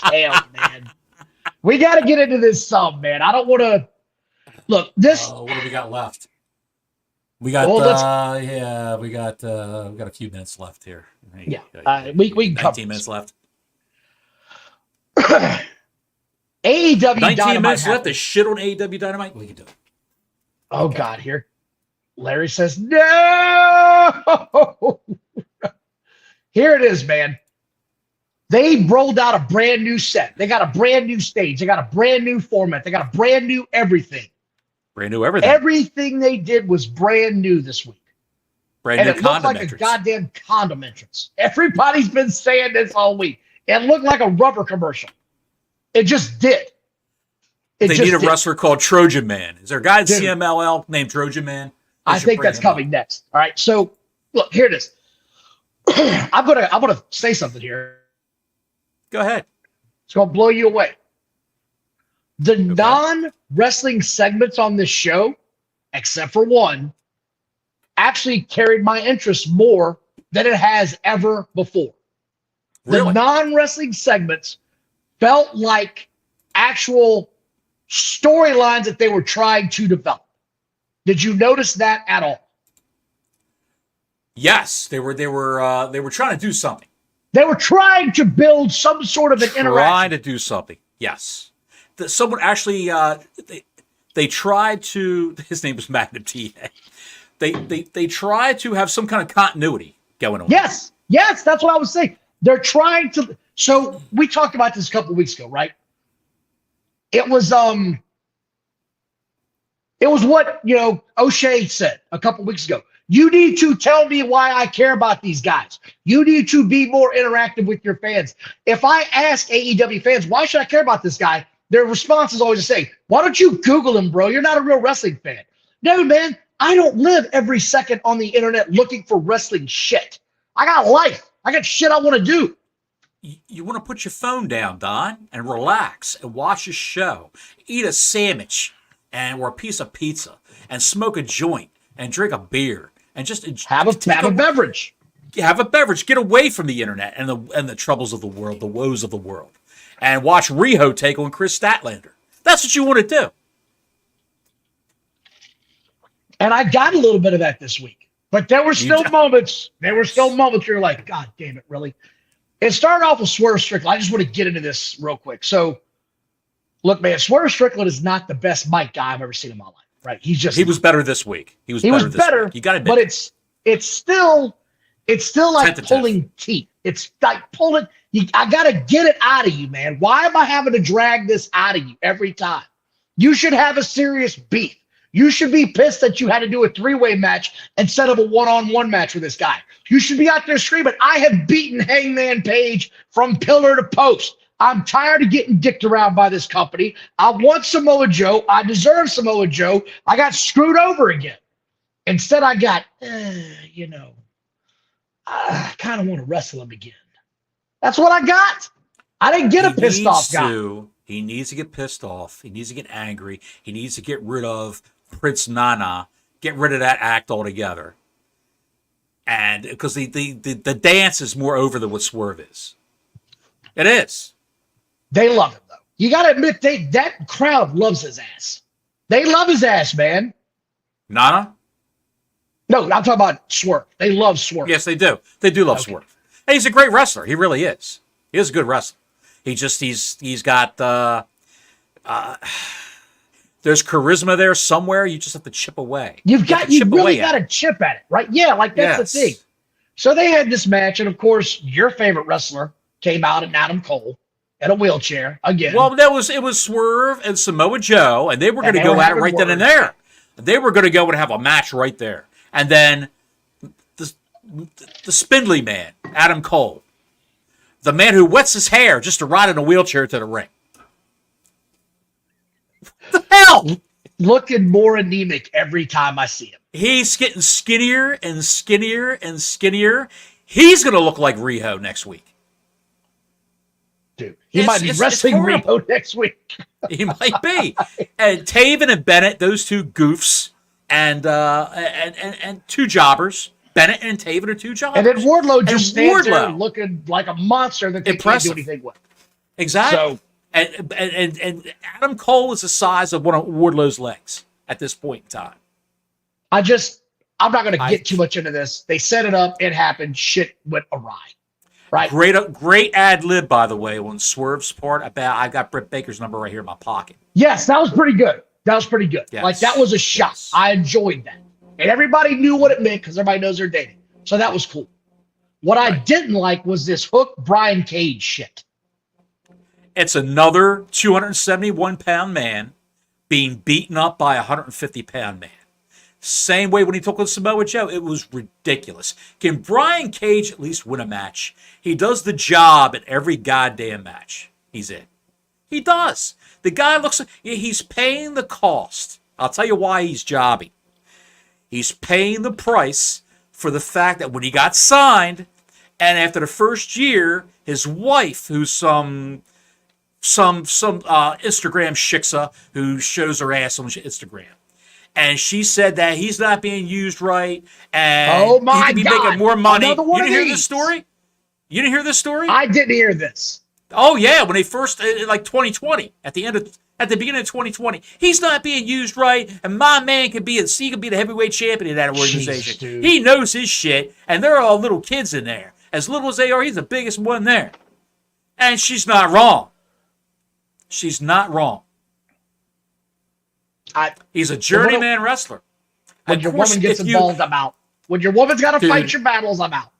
Damn, man. We got to get into this some, man. I don't want to. Look, this. What do we got left? We got, we got a few minutes left here. Yeah, we can 19 minutes left. AEW 19 Dynamite minutes left to shit on AEW Dynamite? We can do it. Oh, okay. God, here. Larry says, no! Here it is, man. They rolled out a brand new set. They got a brand new stage. They got a brand new format. They got a brand new everything. Brand new everything. Everything they did was brand new this week. Brand new and it looked like a goddamn condom entrance. Everybody's been saying this all week. It looked like a rubber commercial. It just did. They need a wrestler called Trojan Man. Is there a guy in CMLL named Trojan Man? I think that's coming next. All right. So look, here it is. I'm gonna say something here. Go ahead. It's gonna blow you away. The non-wrestling segments on this show, except for one, actually carried my interest more than it has ever before. Really? The non-wrestling segments felt like actual storylines that they were trying to develop. Did you notice that at all? Yes, they were trying to do something. They were trying to build some sort of an interaction. Trying to do something. Yes. Someone actually they tried to. His name was Magnum TA. They tried to have some kind of continuity going on. Yes, that's what I was saying. They're trying to. So we talked about this a couple of weeks ago, right? It was what O'Shea said a couple of weeks ago. You need to tell me why I care about these guys. You need to be more interactive with your fans. If I ask AEW fans, why should I care about this guy? Their response is always the same. Why don't you Google him, bro? You're not a real wrestling fan. No, man, I don't live every second on the internet looking for wrestling shit. I got life. I got shit I want to do. You want to put your phone down, Don, and relax and watch a show, eat a sandwich or a piece of pizza, and smoke a joint and drink a beer and just have a beverage. Have a beverage. Get away from the internet and the troubles of the world, the woes of the world, and watch Riho take on Chris Statlander. That's what you want to do. And I got a little bit of that this week, but there were still moments. There were still moments where you're like, God damn it, really? It started off with Swerve Strickland. I just want to get into this real quick. So, look, man, Swerve Strickland is not the best mic guy I've ever seen in my life, right? He was better this week. He was better. You got to admit, but it's still like tentative. Pulling teeth. It's like pulling. I got to get it out of you, man. Why am I having to drag this out of you every time? You should have a serious beef. You should be pissed that you had to do a three-way match instead of a one-on-one match with this guy. You should be out there screaming, I have beaten Hangman Page from pillar to post. I'm tired of getting dicked around by this company. I want Samoa Joe. I deserve Samoa Joe. I got screwed over again. Instead, I got, I kind of want to wrestle him again. That's what I got. I didn't get a pissed off guy. He needs to get pissed off. He needs to get angry. He needs to get rid of Prince Nana. Get rid of that act altogether. And because the dance is more over than what Swerve is. It is. They love him, though. You got to admit, that crowd loves his ass. They love his ass, man. Nana? No, I'm talking about Swerve. They love Swerve. Yes, they do. They do love Swerve. And he's a great wrestler. He really is. He is a good wrestler. He's got there's charisma there somewhere. You just have to chip away. You really got to chip at it, right? Yeah, like that's the thing. So they had this match, and of course, your favorite wrestler came out in Adam Cole in a wheelchair again. Well, it was Swerve and Samoa Joe, and they were going to go at it right then and there. They were going to go and have a match right there, and then the spindly man, Adam Cole. The man who wets his hair just to ride in a wheelchair to the ring. What the hell? Looking more anemic every time I see him. He's getting skinnier and skinnier and skinnier. He's going to look like Riho next week. Dude, he might be wrestling Rio next week. He might be. And Taven and Bennett, those two goofs, and two jobbers. Bennett and Taven are two jobbers. And then Wardlow just stands there looking like a monster that they can't do anything with. Exactly. So, and Adam Cole is the size of one of Wardlow's legs at this point in time. I'm not going to get too much into this. They set it up. It happened. Shit went awry. Right. Great ad lib, by the way, on Swerve's part about I got Britt Baker's number right here in my pocket. Yes, that was pretty good. Yes. Like, that was a shot. Yes. I enjoyed that. And everybody knew what it meant because everybody knows they're dating. So that was cool. What I didn't like was this Hook Brian Cage shit. It's another 271-pound man being beaten up by a 150-pound man. Same way when he took on Samoa Joe. It was ridiculous. Can Brian Cage at least win a match? He does the job at every goddamn match he's in. He does. The guy looks like he's paying the cost. I'll tell you why he's jobbing. He's paying the price for the fact that when he got signed, and after the first year, his wife, who's some Instagram shiksa who shows her ass on Instagram, and she said that he's not being used right, and he could be making more money. You didn't hear this story? You didn't hear this story? I didn't hear this. Oh yeah, when they first like 2020, at the beginning of 2020, he's not being used right, and my man could be the heavyweight champion in that organization. Jeez, he knows his shit, and they're all little kids in there. As little as they are, he's the biggest one there. And she's not wrong. She's not wrong. He's a journeyman wrestler. When your woman gets involved, I'm out. When your woman's got to fight your battles, I'm out.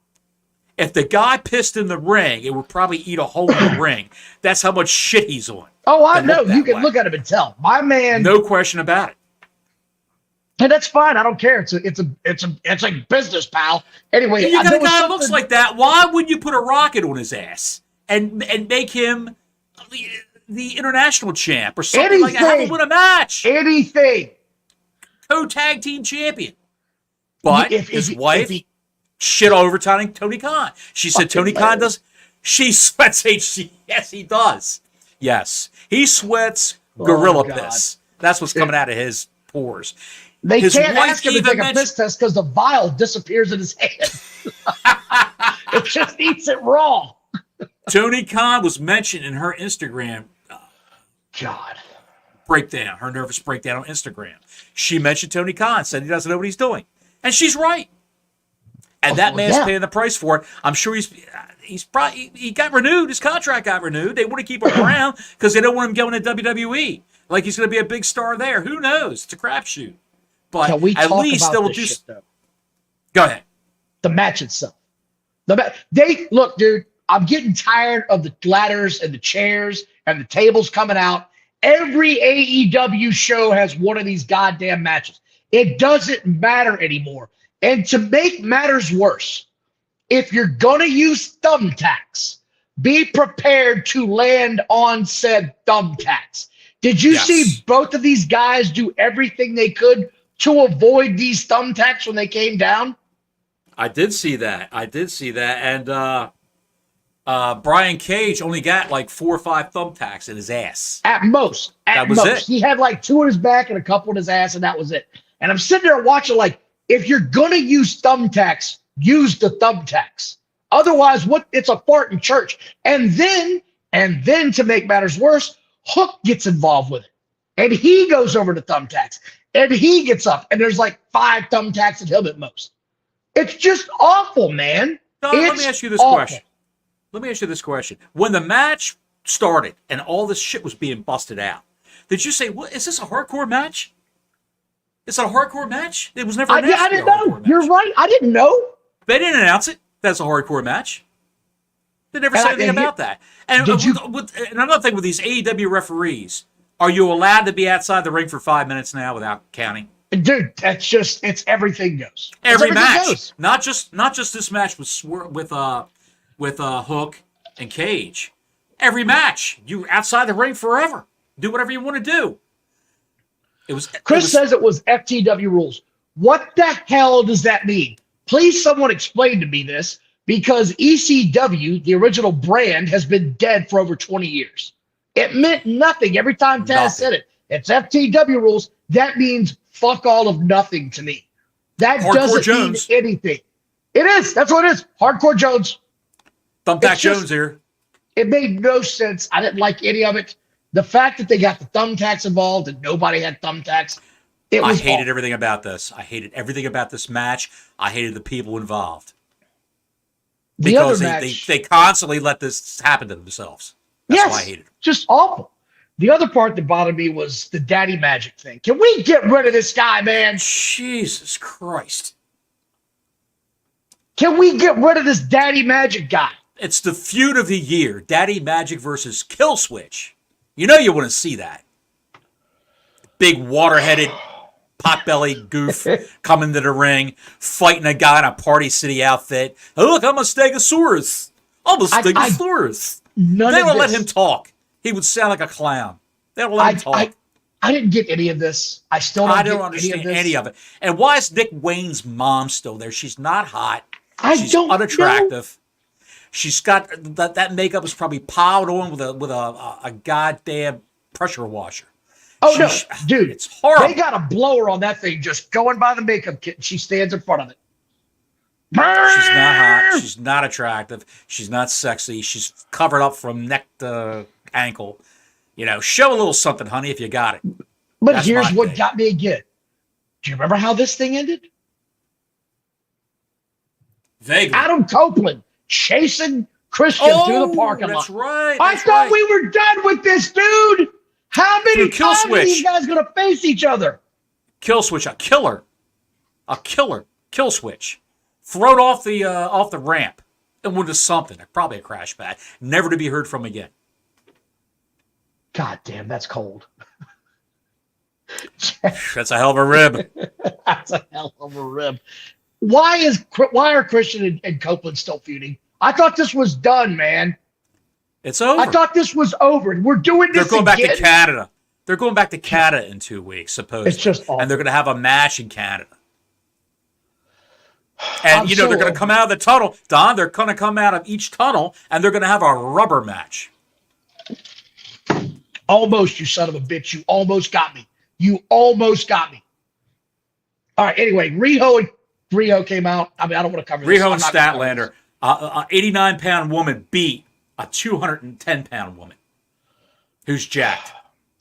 If the guy pissed in the ring, it would probably eat a hole in the ring. That's how much shit he's on. Oh, I know. You can look at him and tell. My man. No question about it. And that's fine. I don't care. It's a business, pal. Anyway, you got a guy that looks like that. Why wouldn't you put a rocket on his ass and make him the international champ or something like that? Have him win a match. Anything. Co-tag team champion. But his wife shit over Tony Khan. She said Tony Khan does. She sweats HC. Yes, he does. Yes, he sweats gorilla piss. That's what's coming out of his pores. They can't ask him to take a piss test because the vial disappears in his hand. It just eats it raw. Tony Khan was mentioned in her Instagram breakdown, her nervous breakdown on Instagram. She mentioned Tony Khan, said he doesn't know what he's doing. And she's right. And that man's paying the price for it. I'm sure he got renewed. His contract got renewed. They want to keep him around because they don't want him going to WWE. Like he's going to be a big star there. Who knows? It's a crapshoot. But at least they will do. Go ahead. The match itself. Look, dude. I'm getting tired of the ladders and the chairs and the tables coming out. Every AEW show has one of these goddamn matches. It doesn't matter anymore. And to make matters worse, if you're going to use thumbtacks, be prepared to land on said thumbtacks. Did you see both of these guys do everything they could to avoid these thumbtacks when they came down? I did see that. And Brian Cage only got like 4 or 5 thumbtacks in his ass. At most. That was it. He had like 2 in his back and a couple in his ass, and that was it. And I'm sitting there watching like, if you're going to use thumbtacks, use the thumbtacks. Otherwise, it's a fart in church. And then to make matters worse, Hook gets involved with it. And he goes over to thumbtacks. And he gets up. And there's like 5 thumbtacks at him at most. It's just awful, man. Let me ask you this question. When the match started and all this shit was being busted out, did you say, "What is this, a hardcore match? It's a hardcore match"? It was never announced. I didn't know. You're right. I didn't know. They didn't announce it. That's a hardcore match. They never said anything about that. And another thing with these AEW referees, are you allowed to be outside the ring for 5 minutes now without counting? Dude, it's everything goes. Every match, not just this match with Hook and Cage. Every match, you outside the ring forever. Do whatever you want to do. Chris says it was FTW rules. What the hell does that mean? Please, someone explain to me this, because ECW, the original brand, has been dead for over 20 years. It meant nothing every time Taz said it. It's FTW rules. That means fuck all of nothing to me. That Hardcore doesn't Jones. mean anything. It is. That's what it is. Hardcore Jones. Thumbtack Jones here. It made no sense. I didn't like any of it. The fact that they got the thumbtacks involved and nobody had thumbtacks. I hated everything about this. I hated everything about this match. I hated the people involved. Because they constantly let this happen to themselves. That's why I hated it. Just awful. The other part that bothered me was the Daddy Magic thing. Can we get rid of this guy, man? Jesus Christ. Can we get rid of this Daddy Magic guy? It's the feud of the year. Daddy Magic versus Killswitch. You know you want to see that. Big water-headed, pot-bellied goof coming to the ring, fighting a guy in a Party City outfit. Oh, look, I'm a Stegosaurus. I'm a Stegosaurus. They don't let him talk. He would sound like a clown. They don't let him talk. I didn't get any of this. I don't understand any of it. And why is Nick Wayne's mom still there? She's not hot. She's don't unattractive. know. She's got that makeup is probably piled on with a goddamn pressure washer. Oh, no, dude. It's horrible. They got a blower on that thing just going by the makeup kit. She stands in front of it. She's not hot. She's not attractive. She's not sexy. She's covered up from neck to ankle. You know, show a little something, honey, if you got it. But that's here's what got me again. Do you remember how this thing ended? Vaguely. Adam Copeland chasing Christian through the parking lot. That's right. I thought we were done with this, dude. How many times are these guys going to face each other? Killswitch, a killer. Killswitch. Thrown off the ramp and went to something. Probably a crash pad. Never to be heard from again. God damn, that's cold. That's a hell of a rib. That's a hell of a rib. Why are Christian and Copeland still feuding? I thought this was done, man. It's over. I thought this was over. We're doing this again. Back to Canada. They're going back to Canada in 2 weeks, supposedly. It's just awful. And they're going to have a match in Canada. And, they're going to come out of the tunnel. Don, they're going to come out of each tunnel, and they're going to have a rubber match. Almost, you son of a bitch. You almost got me. All right, anyway, Riho came out. I mean, I don't want to cover this. Riho and Statlander. An 89-pound woman beat a 210-pound woman who's jacked.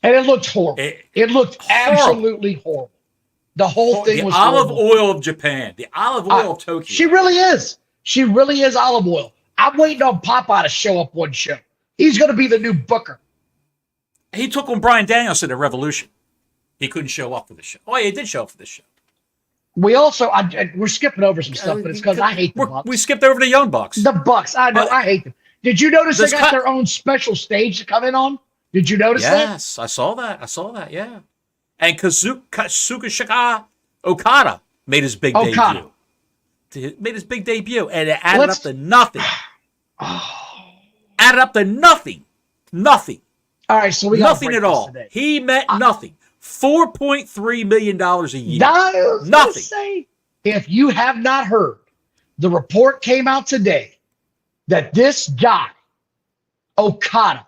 And it looked horrible. It looked absolutely horrible. The whole thing was olive horrible. oil of Japan. The olive oil of Tokyo. She really is. She really is olive oil. I'm waiting on Popeye to show up one show. He's going to be the new booker. He took on Bryan Danielson at Revolution. He couldn't show up for the show. Oh, yeah, he did show up for this show. We also, we're skipping over some stuff, but it's because I hate the Bucks. We skipped over the Young Bucks. The Bucks, I know, I hate them. Did you notice they got their own special stage to come in on? Did you notice that? Yes, I saw that, yeah. And Kazuchika Okada made his big debut. Made his big debut, and it added up to nothing. Added up to nothing. Nothing. All right, so we got nothing at all. Today. He meant nothing. $4.3 million a year. Nothing. Say, if you have not heard, the report came out today that this guy, Okada,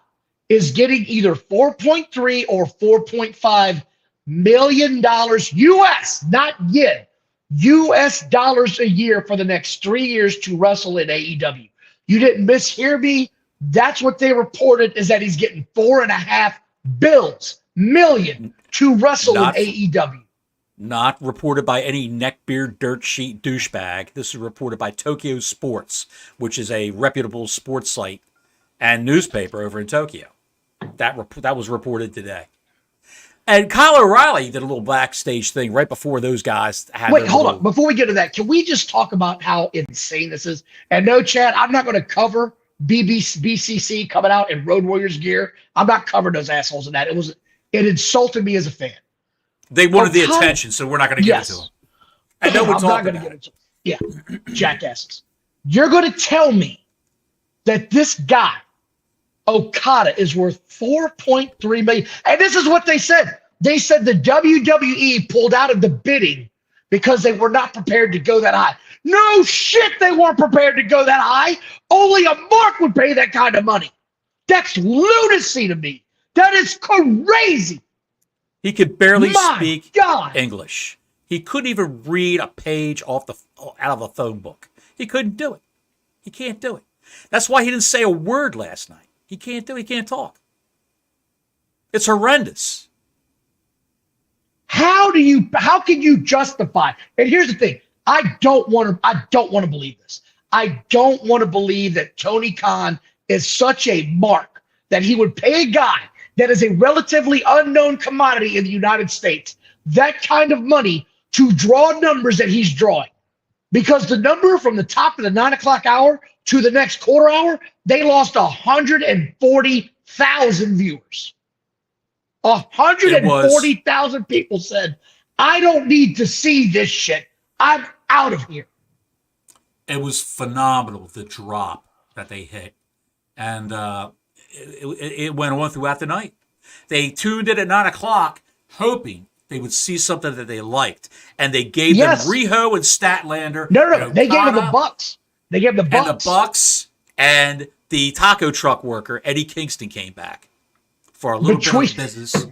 is getting either $4.3 or $4.5 million US, not yen, US dollars a year for the next 3 years to wrestle in AEW. You didn't mishear me. That's what they reported, is that he's getting $4.5 million to wrestle in AEW. Not reported by any neckbeard dirt sheet douchebag. This is reported by Tokyo Sports, which is a reputable sports site and newspaper over in Tokyo. That was reported today. And Kyle O'Reilly did a little backstage thing right before those guys had. Wait, hold on. Before we get to that, can we just talk about how insane this is? And no, Chad, I'm not going to cover BCC coming out in Road Warriors gear. I'm not covering those assholes in that. It insulted me as a fan. They wanted the attention, so we're not going to give it to them. And no one's not going to get it. Yeah, jackasses. You're going to tell me that this guy, Okada, is worth $4.3 million. And this is what they said. They said the WWE pulled out of the bidding because they were not prepared to go that high. No shit, they weren't prepared to go that high. Only a mark would pay that kind of money. That's lunacy to me. That is crazy. He could barely My speak God. English. He couldn't even read a page out of a phone book. He couldn't do it. He can't do it. That's why he didn't say a word last night. He can't do it. He can't talk. It's horrendous. How can you justify? And here's the thing. I don't want to believe this. I don't want to believe that Tony Khan is such a mark that he would pay a guy that is a relatively unknown commodity in the United States that kind of money to draw numbers that he's drawing. Because the number from the top of the 9 o'clock hour to the next quarter hour, they lost 140,000 viewers. 140,000 people said, I don't need to see this shit. I'm out of here. It was phenomenal, the drop that they hit. And it went on throughout the night. They tuned in at 9 o'clock, hoping they would see something that they liked. And they gave them Riho and Statlander. No. They gave them the Bucks. They gave them the Bucks. And the Bucks and the taco truck worker, Eddie Kingston, came back for a little bit of business.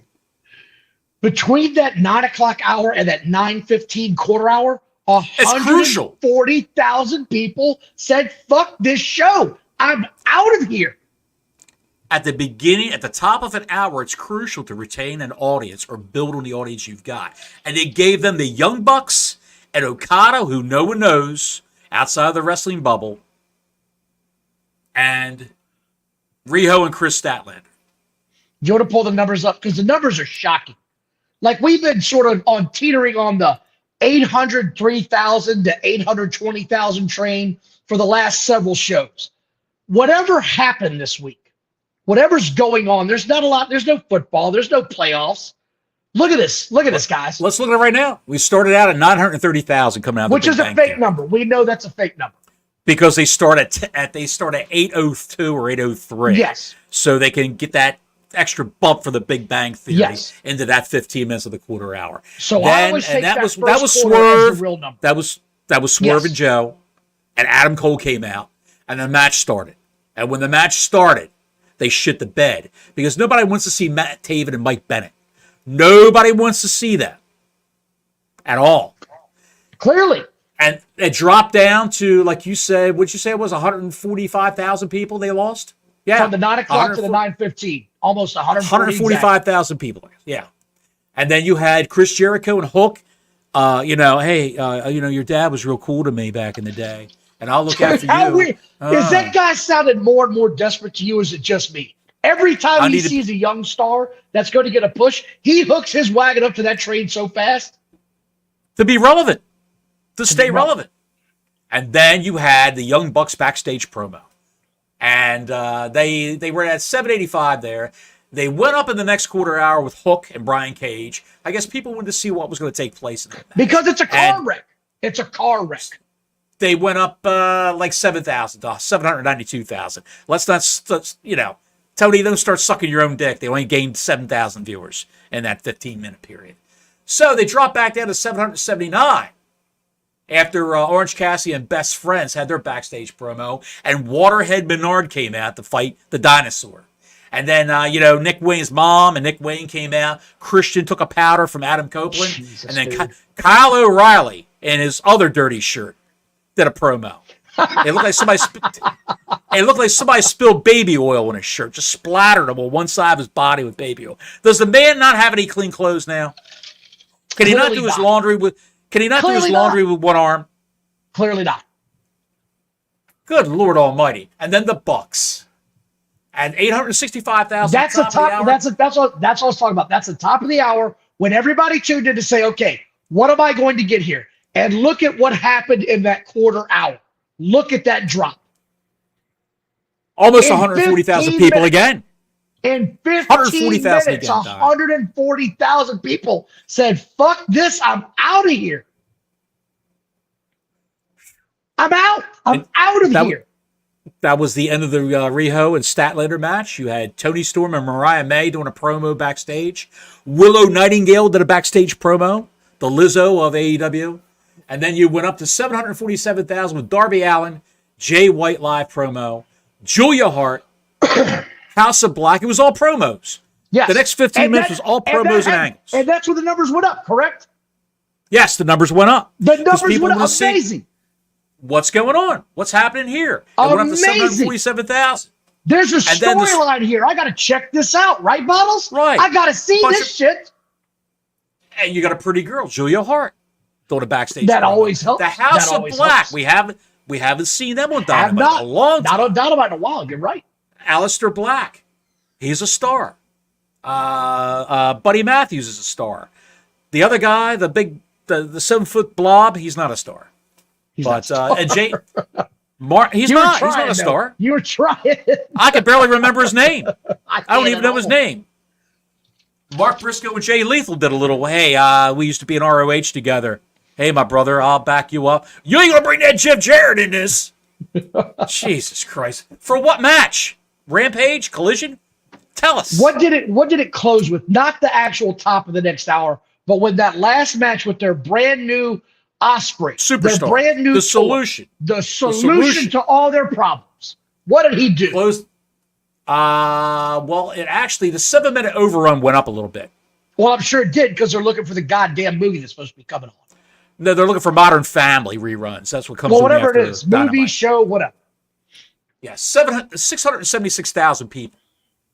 Between that 9 o'clock hour and that 9:15 quarter hour, 140,000 people said, fuck this show. I'm out of here. At the beginning, at the top of an hour, it's crucial to retain an audience or build on the audience you've got. And they gave them the Young Bucks and Okada, who no one knows outside of the wrestling bubble, and Riho and Chris Statlander. You want to pull the numbers up? Because the numbers are shocking. Like, we've been sort of teetering on the 803,000 to 820,000 train for the last several shows. Whatever happened this week, whatever's going on, there's not a lot. There's no football. There's no playoffs. Look at this. Look at this, guys. Let's look at it right now. We started out at 930,000 coming out of which is a fake number. We know that's a fake number. Because they start at 802 or 803. Yes. So they can get that extra bump for the Big Bang Theory into that 15 minutes of the quarter hour. So I always take that was Swerve. As the real number. That was Swerve and Joe, and Adam Cole came out, and the match started. And when the match started, they shit the bed because nobody wants to see Matt Taven and Mike Bennett. Nobody wants to see that at all. Clearly. And it dropped down to, like you said, what'd you say it was 145,000 people they lost? Yeah. From the 9 o'clock to the 9:15. Almost 145,000 people. Yeah. And then you had Chris Jericho and Hook. Your dad was real cool to me back in the day. And I'll look after you. Is that guy sounded more and more desperate to you, or is it just me? Every time he sees a young star that's going to get a push, he hooks his wagon up to that train so fast. To be relevant. To stay relevant. And then you had the Young Bucks backstage promo. And they were at 785 there. They went up in the next quarter hour with Hook and Brian Cage. I guess people wanted to see what was going to take place in that match. Because it's a car wreck. It's a car wreck. They went up like 7,000 to 792,000. Let's not, Tony, don't start sucking your own dick. They only gained 7,000 viewers in that 15-minute period. So they dropped back down to 779 after Orange Cassidy and Best Friends had their backstage promo, and Waterhead Menard came out to fight the dinosaur. And then, Nick Wayne's mom and Nick Wayne came out. Christian took a powder from Adam Copeland. And then Kyle O'Reilly in his other dirty shirt did a promo. It looked like somebody spilled baby oil on his shirt, just splattered him on one side of his body with baby oil. Does the man not have any clean clothes now? Can he not do his laundry with one arm? Clearly not. Good Lord Almighty! And then the Bucks, and 865,000. That's the top. That's what I was talking about. That's the top of the hour when everybody tuned in to say, "Okay, what am I going to get here?" And look at what happened in that quarter hour. Look at that drop. Almost 140,000 people again. In 15 minutes, 140,000 people said, fuck this, I'm out of here. I'm out. I'm out of here. That was the end of the Riho and Statlander match. You had Tony Storm and Mariah May doing a promo backstage. Willow Nightingale did a backstage promo. The Lizzo of AEW. And then you went up to 747,000 with Darby Allin, Jay White live promo, Julia Hart, House of Black. It was all promos. Yes. The next 15 minutes was all promos and angles. And that's where the numbers went up, correct? Yes, the numbers went up. The numbers went up. Amazing. What's going on? What's happening here? It went up to 747,000. There's a storyline here. I got to check this out, right, Bottles? Right. I got to see this shit. And you got a pretty girl, Julia Hart, doing a backstage. That always helps. The House of Black. We haven't seen them on Dynamite in a long time. Not on Dynamite in a while. You're right. Aleister Black, he's a star. Buddy Matthews is a star. The other guy, the 7-foot blob, he's not a star. He's not a star. You were trying. I can barely remember his name. I don't even know his name. Mark Briscoe and Jay Lethal did a little, hey, we used to be in ROH together. Hey, my brother, I'll back you up. You ain't going to bring that Jeff Jarrett in this. Jesus Christ. For what match? Rampage? Collision? Tell us. What did it close with? Not the actual top of the next hour, but with that last match with their brand new Osprey. Superstar. Their brand new solution. The solution to all their problems. What did he do? Closed. Well, the 7-minute overrun went up a little bit. Well, I'm sure it did because they're looking for the goddamn movie that's supposed to be coming on. No, they're looking for Modern Family reruns. That's what comes. Well, whatever it is, Dynamite. Movie, show, whatever. Yeah, 676,000 people.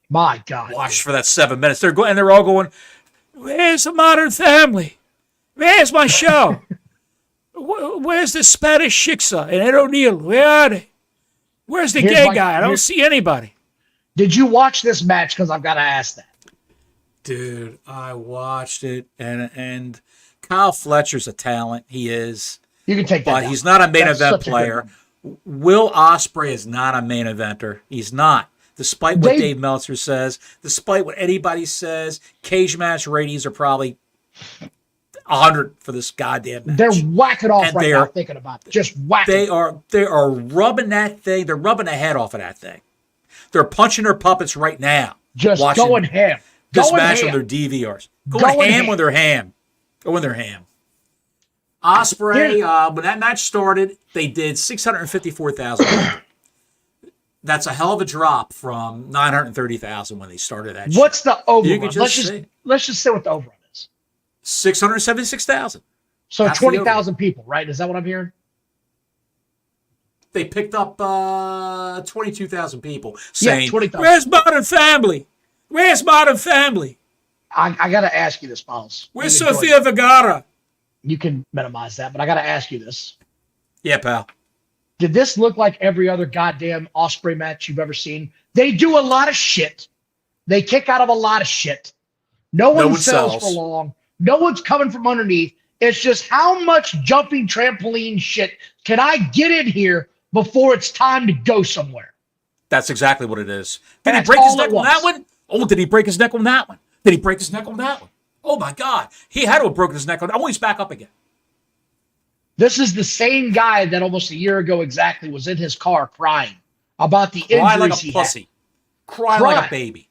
My God! Watched for that 7 minutes. They're going, and they're all going. Where's the Modern Family? Where's my show? Where's the Spanish Shiksa and Ed O'Neill? Where are they? Where's the gay guy? I don't see anybody. Did you watch this match? Because I've got to ask that. Dude, I watched it, and Kyle Fletcher's a talent. He is. You can take that. But he's not a main event player. Will Ospreay is not a main eventer. He's not. Despite what Dave Meltzer says, despite what anybody says, cage match ratings are probably 100 for this goddamn match. They're whacking off right now thinking about it. Just whacking. They are rubbing that thing. They're rubbing the head off of that thing. They're punching their puppets right now. Just going ham. This match on their DVRs. Going ham with their ham. Going their ham. Ospreay, when that match started, they did 654,000 people. That's a hell of a drop from 930,000 when they started that. What's the overrun? Let's just say what the overrun is. 676,000. So 20,000 people, right? Is that what I'm hearing? They picked up 22,000 people saying, 20,000. Where's Modern Family? Where's Modern Family? I got to ask you this, Miles. Where's Sofia Vergara? You can minimize that, but I got to ask you this. Yeah, pal. Did this look like every other goddamn Osprey match you've ever seen? They do a lot of shit. They kick out of a lot of shit. No one sells for long. No one's coming from underneath. It's just how much jumping trampoline shit can I get in here before it's time to go somewhere? That's exactly what it is. Did he break his neck on that one? Oh, did he break his neck on that one? Did he break his neck on that one? Oh, my God. He had to have broken his neck on that one. Oh, he's back up again. This is the same guy that almost a year ago exactly was in his car crying about the injuries like a he pussy. had. Cry like a baby.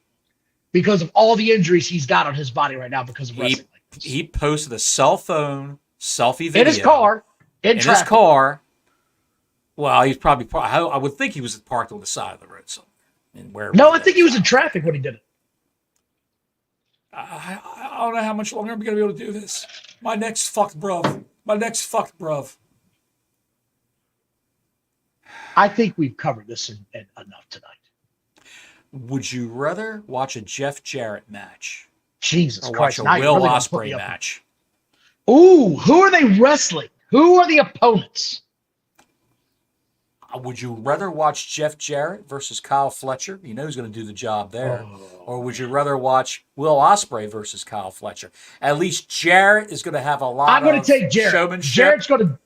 Because of all the injuries he's got on his body right now because of wrestling. He posted a cell phone selfie video. In his car. In his car. Well, he's probably I would think he was parked on the side of the road somewhere. No, I think he was in traffic when he did it. I don't know how much longer I'm going to be able to do this. My neck's fucked, bruv. I think we've covered this enough tonight. Would you rather watch a Jeff Jarrett match? Jesus Christ. Watch a Will Ospreay match? Ooh, who are they wrestling? Who are the opponents? Would you rather watch Jeff Jarrett versus Kyle Fletcher? You know who's going to do the job there. Or would you rather watch Will Ospreay versus Kyle Fletcher? At least Jarrett is going to have a lot of showmanship. I'm going to take Jarrett. Jarrett's going to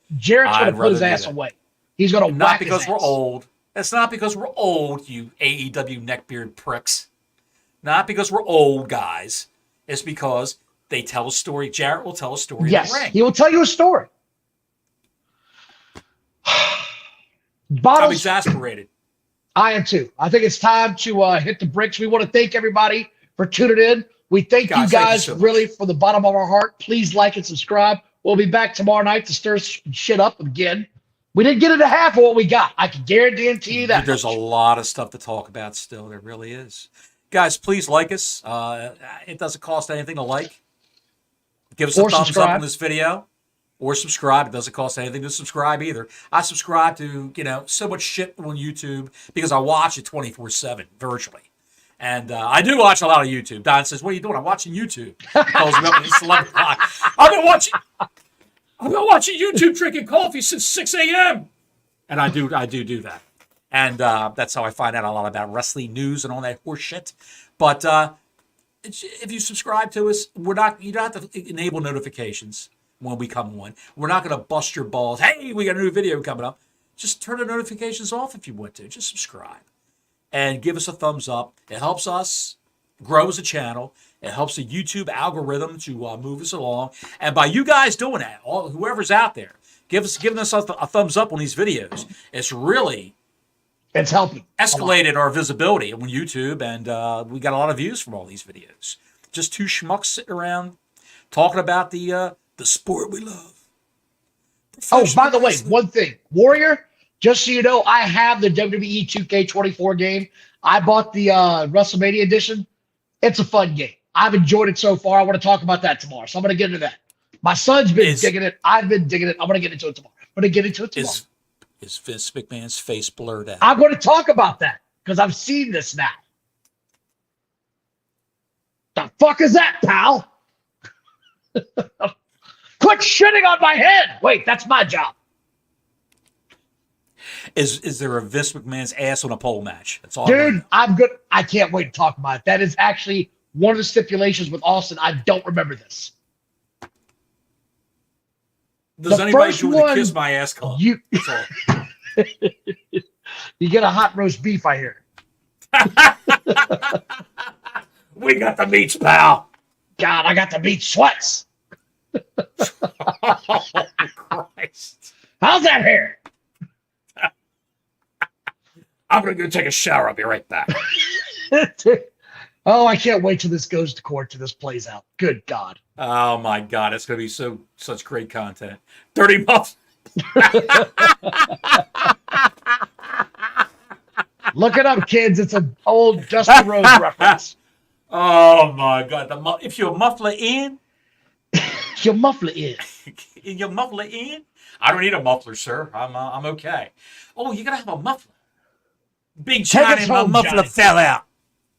put his ass away. He's going to whack his ass. Not because we're old. It's not because we're old, you AEW neckbeard pricks. Not because we're old guys. It's because they tell a story. Jarrett will tell a story in the ring. He will tell you a story. I'm exasperated. I am too. I think it's time to hit the bricks. We want to thank everybody for tuning in. We thank you guys really from the bottom of our heart. Please like and subscribe. We'll be back tomorrow night to stir shit up again. We didn't get into half of what we got. I can guarantee you that. There's a lot of stuff to talk about still. There really is. Guys, please like us. It doesn't cost anything to like. Give us a thumbs up on this video. Or subscribe. It doesn't cost anything to subscribe either. I subscribe to, so much shit on YouTube because I watch it 24/7 virtually. And I do watch a lot of YouTube. Don says, "What are you doing?" I'm watching YouTube. He calls me up and it's 11 o'clock. I've been watching YouTube drinking coffee since 6 a.m. And I do that. And that's how I find out a lot about wrestling news and all that horse shit. But if you subscribe to us, you don't have to enable notifications when we come on. We're not going to bust your balls. Hey, we got a new video coming up. Just turn the notifications off if you want to. Just subscribe and give us a thumbs up. It helps us grow as a channel. It helps the YouTube algorithm to move us along. And by you guys doing that, whoever's out there, giving us a thumbs up on these videos, it's helping escalated our visibility on YouTube, and we got a lot of views from all these videos. Just two schmucks sitting around talking about the sport we love. Oh, by the way, one thing. Warrior, just so you know, I have the WWE 2K24 game. I bought the WrestleMania edition. It's a fun game. I've enjoyed it so far. I want to talk about that tomorrow, so I'm going to get into that. My son's been digging it. I've been digging it. I'm going to get into it tomorrow. Is Vince McMahon's face blurred out? I'm going to talk about that because I've seen this now. The fuck is that, pal? Quit shitting on my head. Wait, that's my job. Is there a Vince McMahon's ass on a pole match? That's all. Dude, I'm good. I can't wait to talk about it. That is actually one of the stipulations with Austin. I don't remember this. Does anybody join the Kiss My Ass Club? You get a hot roast beef, I hear. We got the meats, pal. God, I got the meat sweats. Oh, Christ. How's that hair? I'm going to go take a shower. I'll be right back. Oh, I can't wait till this goes to court, till this plays out. Good God. Oh, my God. It's going to be such great content. Dirty Muff. Look it up, kids. It's an old Dusty Rhodes reference. Oh, my God. If you're a muffler in. Your muffler in. Your muffler in? I don't need a muffler, sir. I'm okay. Oh, you got to have a muffler. Big Johnny, my muffler fell out.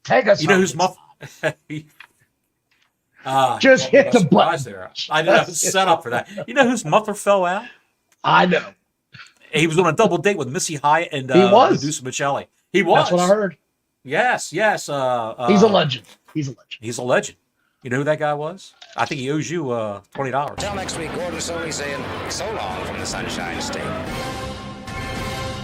Take us. You know who's muffler? Just hit the button. There. I didn't have a setup for that. You know whose muffler fell out? I know. He was on a double date with Missy Hyatt and he was. Medusa Michelli. He was. That's what I heard. Yes. He's a legend. He's a legend. He's a legend. You know who that guy was? I think he owes you $20. Till next week, Gordon Soley saying so long from the Sunshine State.